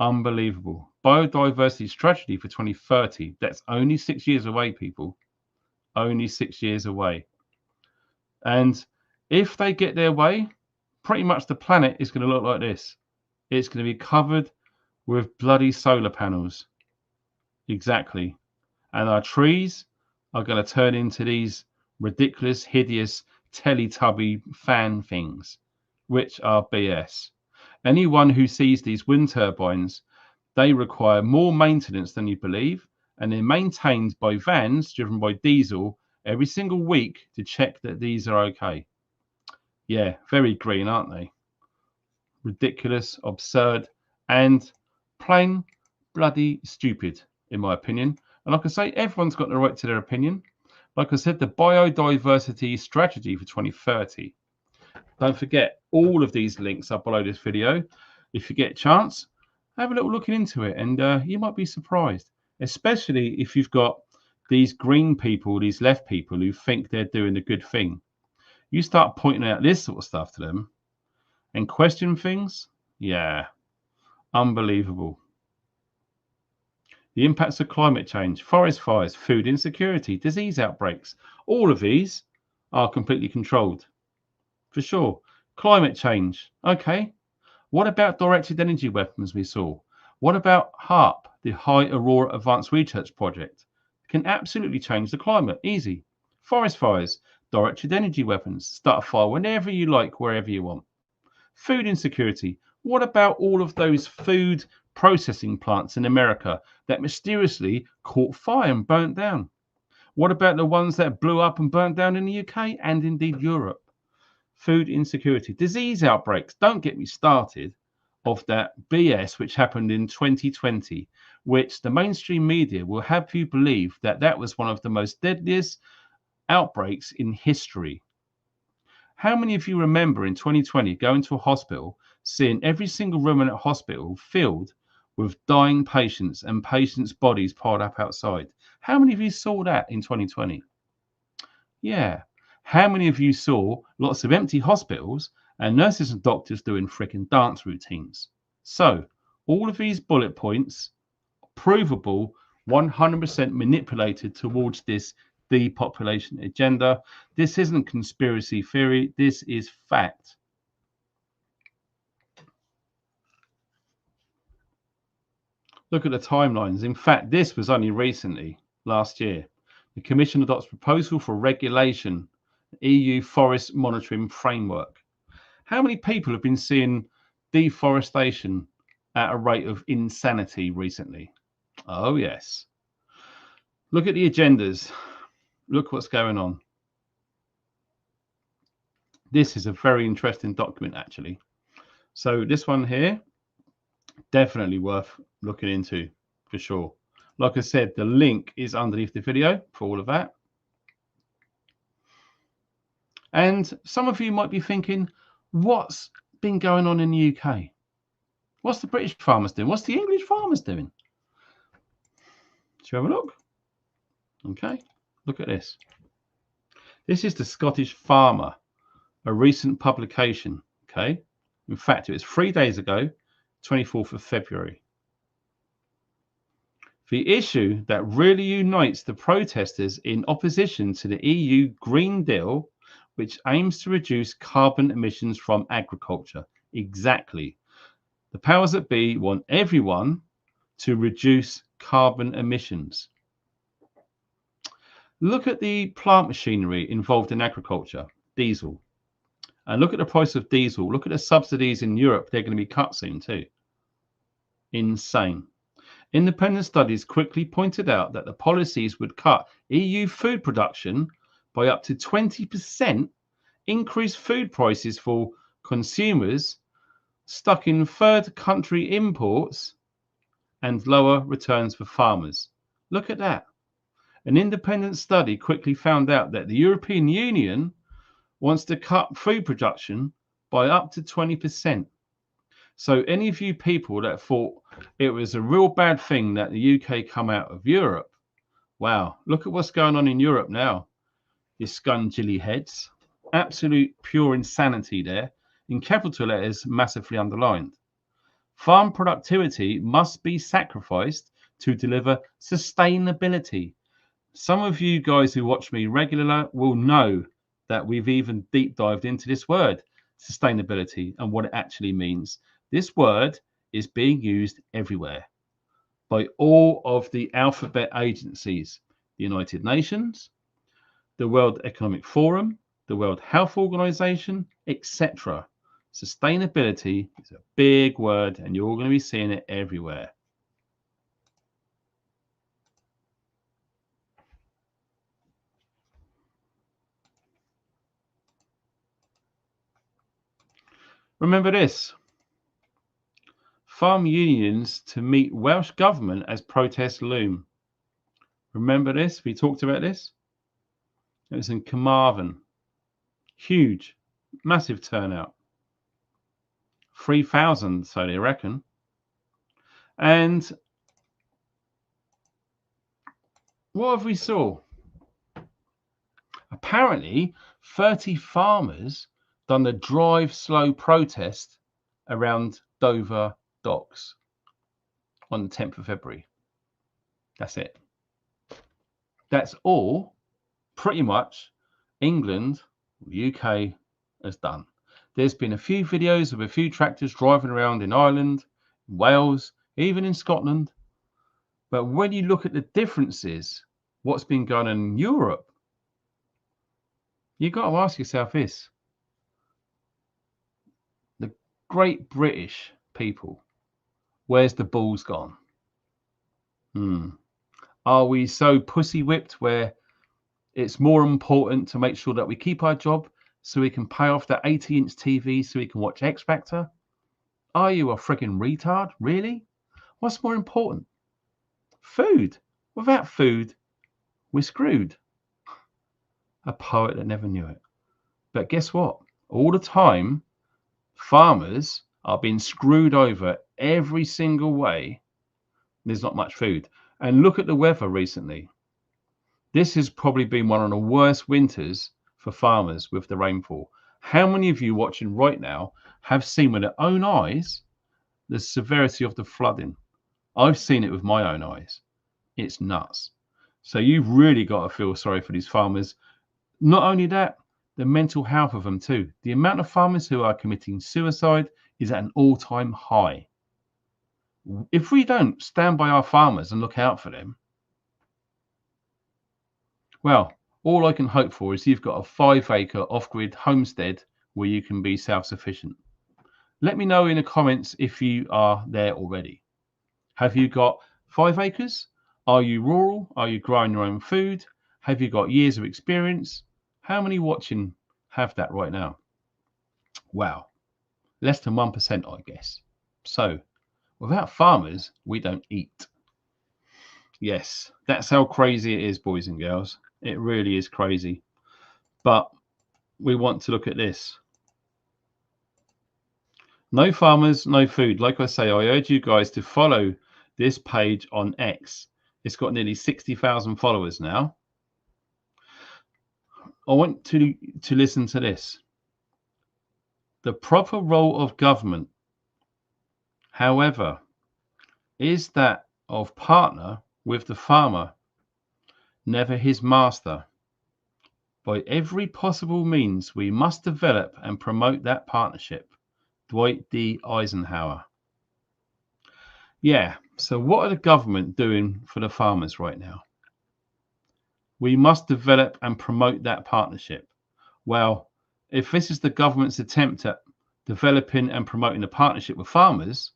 Unbelievable. Biodiversity strategy for 2030. That's only 6 years away, people. Only 6 years away. And if they get their way, pretty much the planet is going to look like this. It's going to be covered with bloody solar panels. Exactly. And our trees are going to turn into these ridiculous, hideous, Teletubby fan things, which are BS. Anyone who sees these wind turbines, they require more maintenance than you believe, and they're maintained by vans driven by diesel every single week to check that these are okay. Yeah, very green, aren't they? Ridiculous, absurd, and plain bloody stupid, in my opinion. And like I say, everyone's got the right to their opinion. Like I said, the biodiversity strategy for 2030. Don't forget, all of these links are below this video. If you get a chance, have a little looking into it, and you might be surprised, especially if you've got these green people, these left people who think they're doing the good thing. You start pointing out this sort of stuff to them and question things, yeah, unbelievable. The impacts of climate change, forest fires, food insecurity, disease outbreaks, all of these are completely controlled. For sure. Climate change. Okay. What about directed energy weapons we saw? What about HARP, the High Aurora Advanced Research Project? Can absolutely change the climate. Easy. Forest fires, directed energy weapons. Start a fire whenever you like, wherever you want. Food insecurity. What about all of those food processing plants in America that mysteriously caught fire and burnt down? What about the ones that blew up and burnt down in the UK and indeed Europe? Food insecurity, disease outbreaks. Don't get me started of that BS which happened in 2020, which the mainstream media will have you believe that that was one of the most deadliest outbreaks in history. How many of you remember in 2020 going to a hospital, seeing every single room in a hospital filled with dying patients and patients' bodies piled up outside? How many of you saw that in 2020? Yeah. How many of you saw lots of empty hospitals and nurses and doctors doing freaking dance routines? So, all of these bullet points, provable, 100% manipulated towards this depopulation agenda. This isn't conspiracy theory. This is fact. Look at the timelines. In fact, this was only recently, last year. The Commission adopts proposal for regulation, EU forest monitoring framework. How many people have been seeing deforestation at a rate of insanity recently? Oh, yes. Look at the agendas. Look what's going on. This is a very interesting document, actually. So this one here, definitely worth looking into for sure. Like I said, the link is underneath the video for all of that. And some of you might be thinking, what's been going on in the UK? What's the British farmers doing? What's the English farmers doing? Shall we have a look? Okay, look at this. This is the Scottish Farmer, a recent publication. Okay, in fact, it was 3 days ago, 24th of February. The issue that really unites the protesters in opposition to the EU Green Deal, which aims to reduce carbon emissions from agriculture. Exactly. The powers that be want everyone to reduce carbon emissions. Look at the plant machinery involved in agriculture, diesel. And look at the price of diesel. Look at the subsidies in Europe. They're going to be cut soon too. Insane. Independent studies quickly pointed out that the policies would cut EU food production by up to 20%, increase food prices for consumers stuck in third country imports, and lower returns for farmers. Look at that. An independent study quickly found out that the European Union wants to cut food production by up to 20%. So any of you people that thought it was a real bad thing that the UK come out of Europe, wow, look at what's going on in Europe now. You scungily heads. Absolute pure insanity there, in capital letters, massively underlined. Farm productivity must be sacrificed to deliver sustainability. Some of you guys who watch me regularly will know that we've even deep dived into this word, sustainability, and what it actually means. This word is being used everywhere by all of the alphabet agencies, the United Nations, the World Economic Forum, the World Health Organization, etc. Sustainability is a big word, and you're going to be seeing it everywhere. Remember this. Farm unions to meet Welsh government as protests loom. Remember this? We talked about this. It was in Carmarthen. Huge, massive turnout. 3,000, so they reckon. And what have we saw? Apparently, 30 farmers done the drive slow protest around Dover docks on the 10th of February. That's it. That's all pretty much England, the UK has done. There's been a few videos of a few tractors driving around in Ireland, Wales, even in Scotland. But when you look at the differences, what's been going on in Europe, you've got to ask yourself this. The great British people, where's the balls gone? Are we so pussy whipped where it's more important to make sure that we keep our job so we can pay off that 80-inch TV so we can watch X Factor? Are you a friggin' retard? Really? What's more important? Food. Without food, we're screwed. A poet that never knew it. But guess what? All the time, farmers are being screwed over every single way. There's not much food. And look at the weather recently. This has probably been one of the worst winters for farmers with the rainfall. How many of you watching right now have seen with their own eyes the severity of the flooding? I've seen it with my own eyes. It's nuts. So you've really got to feel sorry for these farmers. Not only that, the mental health of them too. The amount of farmers who are committing suicide is at an all-time high. If we don't stand by our farmers and look out for them, well, all I can hope for is you've got a 5-acre off-grid homestead where you can be self-sufficient. Let me know in the comments if you are there already. Have you got 5 acres? Are you rural? Are you growing your own food? Have you got years of experience? How many watching have that right now? Wow, less than 1%, I guess. So, without farmers, we don't eat. Yes, that's how crazy it is, boys and girls. It really is crazy. But we want to look at this. No farmers, no food. Like I say, I urge you guys to follow this page on X. It's got nearly 60,000 followers now. I want to listen to this. The proper role of government, however, is that of partner with the farmer, never his master. By every possible means, we must develop and promote that partnership. Dwight D. Eisenhower. Yeah, so what are the government doing for the farmers right now? We must develop and promote that partnership. Well, if this is the government's attempt at developing and promoting a partnership with farmers,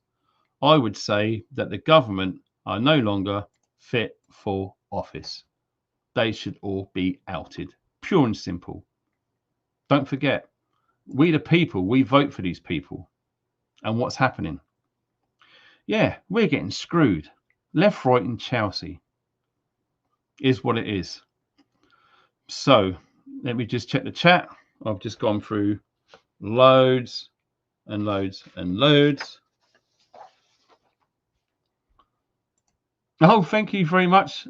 I would say that the government are no longer fit for office. They should all be outed, pure and simple. Don't forget, we the people, we vote for these people. And what's happening? Yeah, we're getting screwed. Left, right, and Chelsea is what it is. So let me just check the chat. I've just gone through loads and loads and loads. Oh, thank you very much,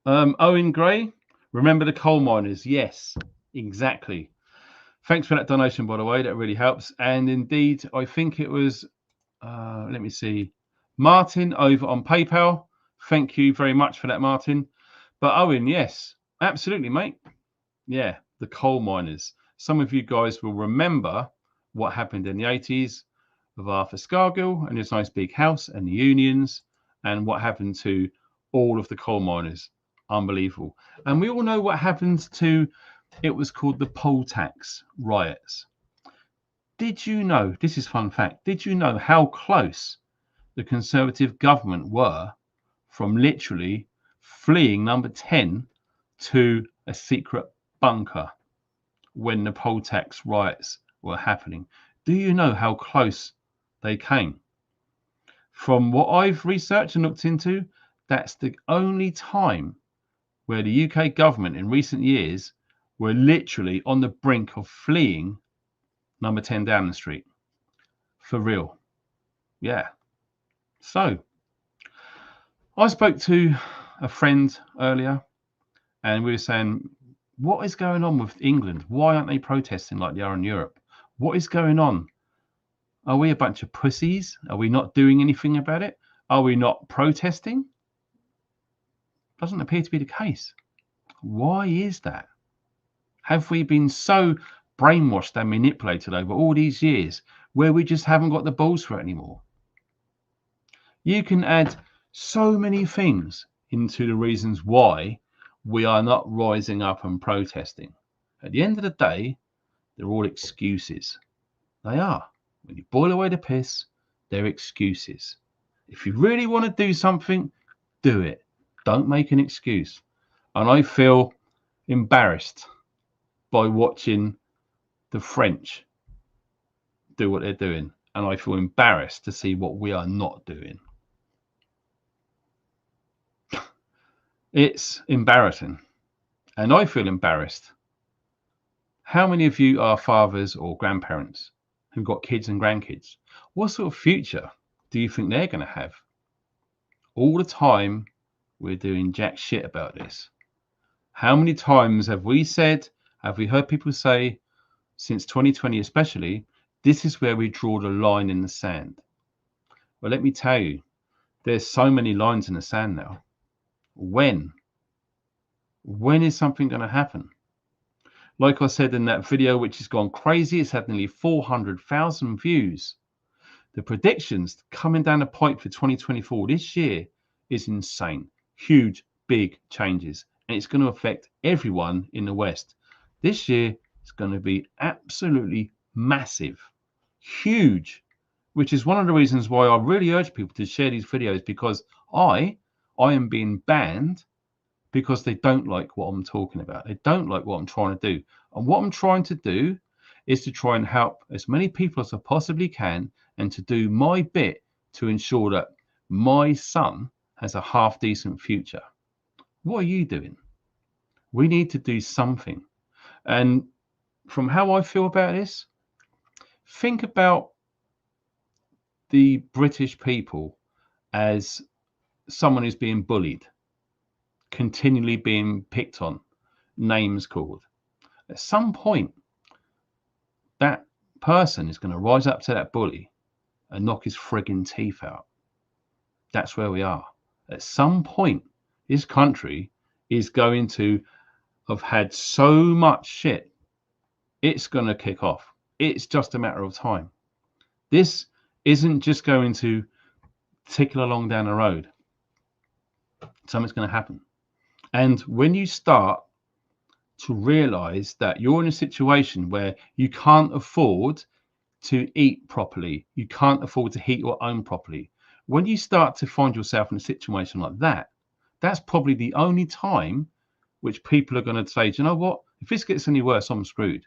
Owen Gray. Remember the coal miners? Yes, exactly. Thanks for that donation, by the way. That really helps. And indeed, I think it was, let me see, Martin over on PayPal. Thank you very much for that, Martin. But Owen, yes, absolutely, mate. Yeah, the coal miners. Some of you guys will remember what happened in the 80s with Arthur Scargill and his nice big house and the unions and what happened to all of the coal miners. Unbelievable. And we all know what happened to, it was called the poll tax riots. Did you know, this is fun fact, did you know how close the Conservative government were from literally fleeing number 10 to a secret bunker when the poll tax riots were happening? Do you know how close they came? From what I've researched and looked into, that's the only time where the UK government in recent years were literally on the brink of fleeing number 10 Downing Street. For real. Yeah. So, I spoke to a friend earlier and we were saying, what is going on with England? Why aren't they protesting like they are in Europe? What is going on? Are we a bunch of pussies? Are we not doing anything about it? Are we not protesting? Doesn't appear to be the case. Why is that? Have we been so brainwashed and manipulated over all these years where we just haven't got the balls for it anymore? You can add so many things into the reasons why we are not rising up and protesting. At the end of the day, they're all excuses. They are. When you boil away the piss, they're excuses. If you really want to do something, do it. Don't make an excuse. And I feel embarrassed by watching the French do what they're doing. And I feel embarrassed to see what we are not doing. It's embarrassing. And I feel embarrassed. How many of you are fathers or grandparents who've got kids and grandkids? What sort of future do you think they're going to have? All the time we're doing jack shit about this. How many times have we said, have we heard people say, since 2020 especially, this is where we draw the line in the sand? Well, let me tell you, there's so many lines in the sand now. When is something going to happen? Like I said in that video, which has gone crazy, it's had nearly 400,000 views. The predictions coming down the pipe for 2024 this year is insane. Huge, big changes. And it's going to affect everyone in the West. This year is going to be absolutely massive, huge, which is one of the reasons why I really urge people to share these videos, because I am being banned because they don't like what I'm talking about. They don't like what I'm trying to do. And what I'm trying to do is to try and help as many people as I possibly can and to do my bit to ensure that my son has a half decent future. What are you doing? We need to do something. And from how I feel about this, think about the British people as someone who's being bullied, continually being picked on, names called. At some point, that person is going to rise up to that bully and knock his frigging teeth out. That's where we are. At some point, this country is going to have had so much shit, it's going to kick off. It's just a matter of time. This isn't just going to tickle along down the road. Something's going to happen. And when you start to realize that you're in a situation where you can't afford to eat properly, you can't afford to heat your home properly, when you start to find yourself in a situation like that, that's probably the only time which people are going to say, do you know what? If this gets any worse, I'm screwed.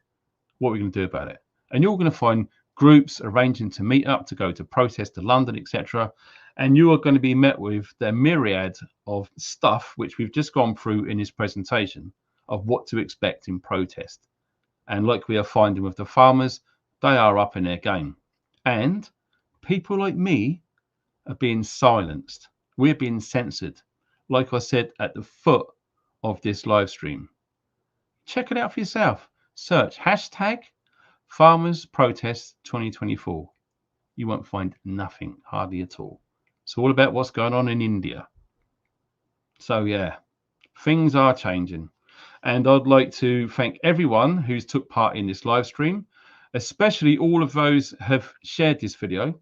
What are we going to do about it? And you're going to find groups arranging to meet up, to go to protest to London, etc. And you are going to be met with the myriad of stuff which we've just gone through in this presentation of what to expect in protest. And like we are finding with the farmers, they are up in their game. And people like me are being silenced. We're being censored. Like I said at the foot of this live stream. Check it out for yourself. Search hashtag Farmers Protest 2024. You won't find nothing, hardly at all. It's all about what's going on in India. So yeah, things are changing. And I'd like to thank everyone who's took part in this live stream, especially all of those who have shared this video.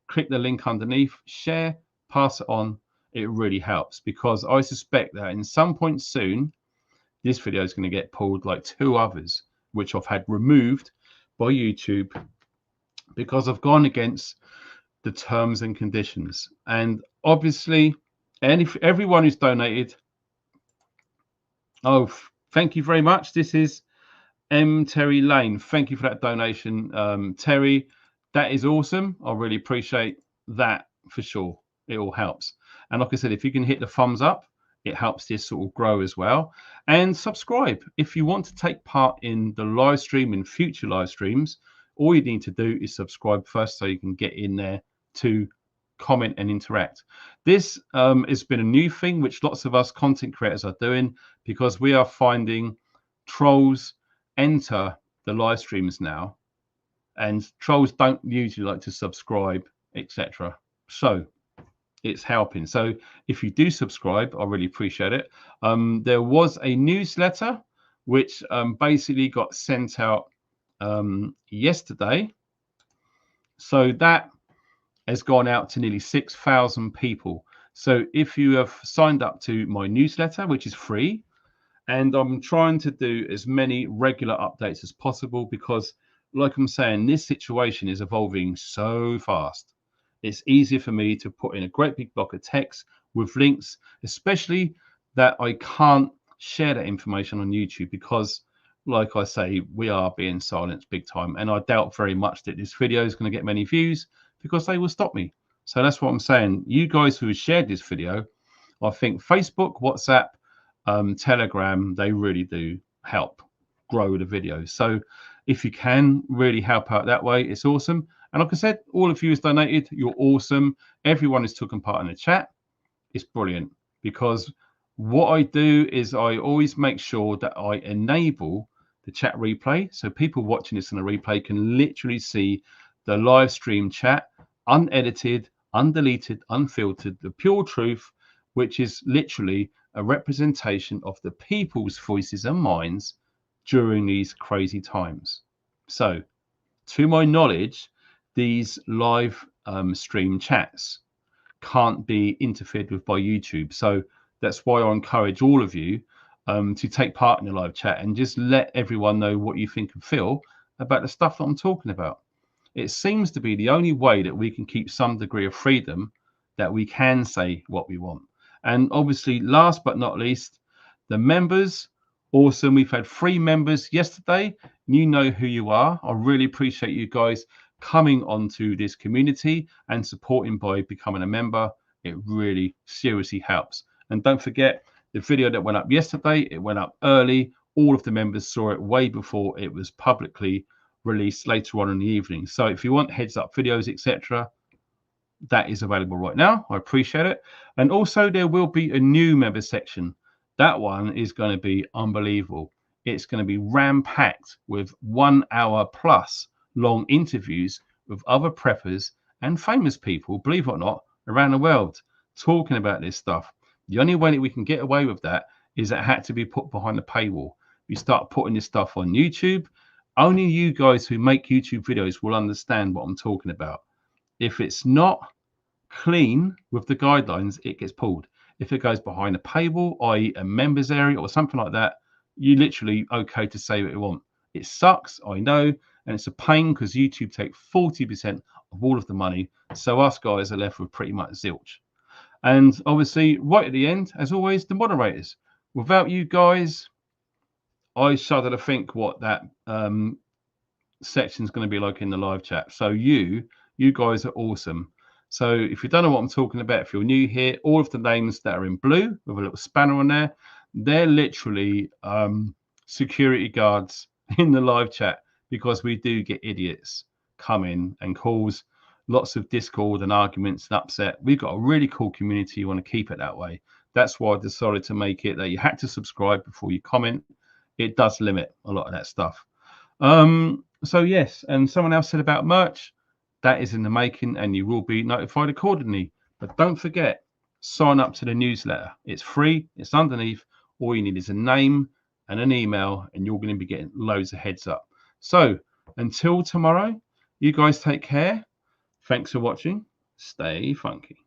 Click the link underneath, share, pass it on. It really helps, because I suspect that in some point soon, this video is going to get pulled like 2 others, which I've had removed by YouTube because I've gone against the terms and conditions. And obviously, everyone who's donated, oh, thank you very much. This is M. Terry Lane. Thank you for that donation, Terry. That is awesome. I really appreciate that for sure. It all helps. And like I said, if you can hit the thumbs up, it helps this sort of grow as well. And subscribe. If you want to take part in the live stream and future live streams, all you need to do is subscribe first so you can get in there to comment and interact. This has been a new thing which lots of us content creators are doing, because we are finding trolls enter the live streams now, and trolls don't usually like to subscribe, etc. So it's helping. So if you do subscribe, I really appreciate it. There was a newsletter which basically got sent out yesterday. So that has gone out to nearly 6,000 people. So if you have signed up to my newsletter, which is free, and I'm trying to do as many regular updates as possible, because like I'm saying, this situation is evolving so fast. It's easier for me to put in a great big block of text with links, especially that I can't share that information on YouTube, because like I say, we are being silenced big time. And I doubt very much that this video is going to get many views, because they will stop me. So that's what I'm saying. You guys who have shared this video, I think Facebook, WhatsApp, Telegram, they really do help grow the videos. So if you can really help out that way, it's awesome. And like I said, all of you who's donated, you're awesome. Everyone is taking part in the chat. It's brilliant, because what I do is I always make sure that I enable the chat replay, so people watching this on a replay can literally see the live stream chat, unedited, undeleted, unfiltered, the pure truth, which is literally a representation of the people's voices and minds during these crazy times. So to my knowledge, these live stream chats can't be interfered with by YouTube. So that's why I encourage all of you to take part in the live chat and just let everyone know what you think and feel about the stuff that I'm talking about. It seems to be the only way that we can keep some degree of freedom, that we can say what we want. And obviously, last but not least, the members. Awesome. We've had 3 members yesterday. You know who you are. I really appreciate you guys coming onto this community and supporting by becoming a member. It really seriously helps. And don't forget, the video that went up yesterday, it went up early. All of the members saw it way before it was publicly released later on in the evening. So if you want heads up videos, etc., that is available right now. I appreciate it. And also there will be a new member section. That one is going to be unbelievable. It's going to be ram-packed with 1 hour plus long interviews with other preppers and famous people, believe it or not, around the world, talking about this stuff. The only way that we can get away with that is that it had to be put behind the paywall. We start putting this stuff on YouTube. Only you guys who make YouTube videos will understand what I'm talking about. If it's not clean with the guidelines, it gets pulled. If it goes behind a paywall, i.e. a members area or something like that, you literally okay to say what you want. It sucks, I know, and it's a pain because YouTube take 40% of all of the money. So us guys are left with pretty much zilch. And obviously, right at the end, as always, the moderators. Without you guys, I shudder to think what that section is going to be like in the live chat. So you guys are awesome. So if you don't know what I'm talking about, if you're new here, all of the names that are in blue with a little spanner on there, they're literally security guards in the live chat, because we do get idiots come in and cause lots of discord and arguments and upset. We've got a really cool community. You want to keep it that way. That's why I decided to make it that you had to subscribe before you comment. It does limit a lot of that stuff. So yes, and someone else said about merch. That is in the making, and you will be notified accordingly. But don't forget, sign up to the newsletter. It's free. It's underneath. All you need is a name and an email, and you're going to be getting loads of heads up. So until tomorrow, you guys take care. Thanks for watching. Stay funky.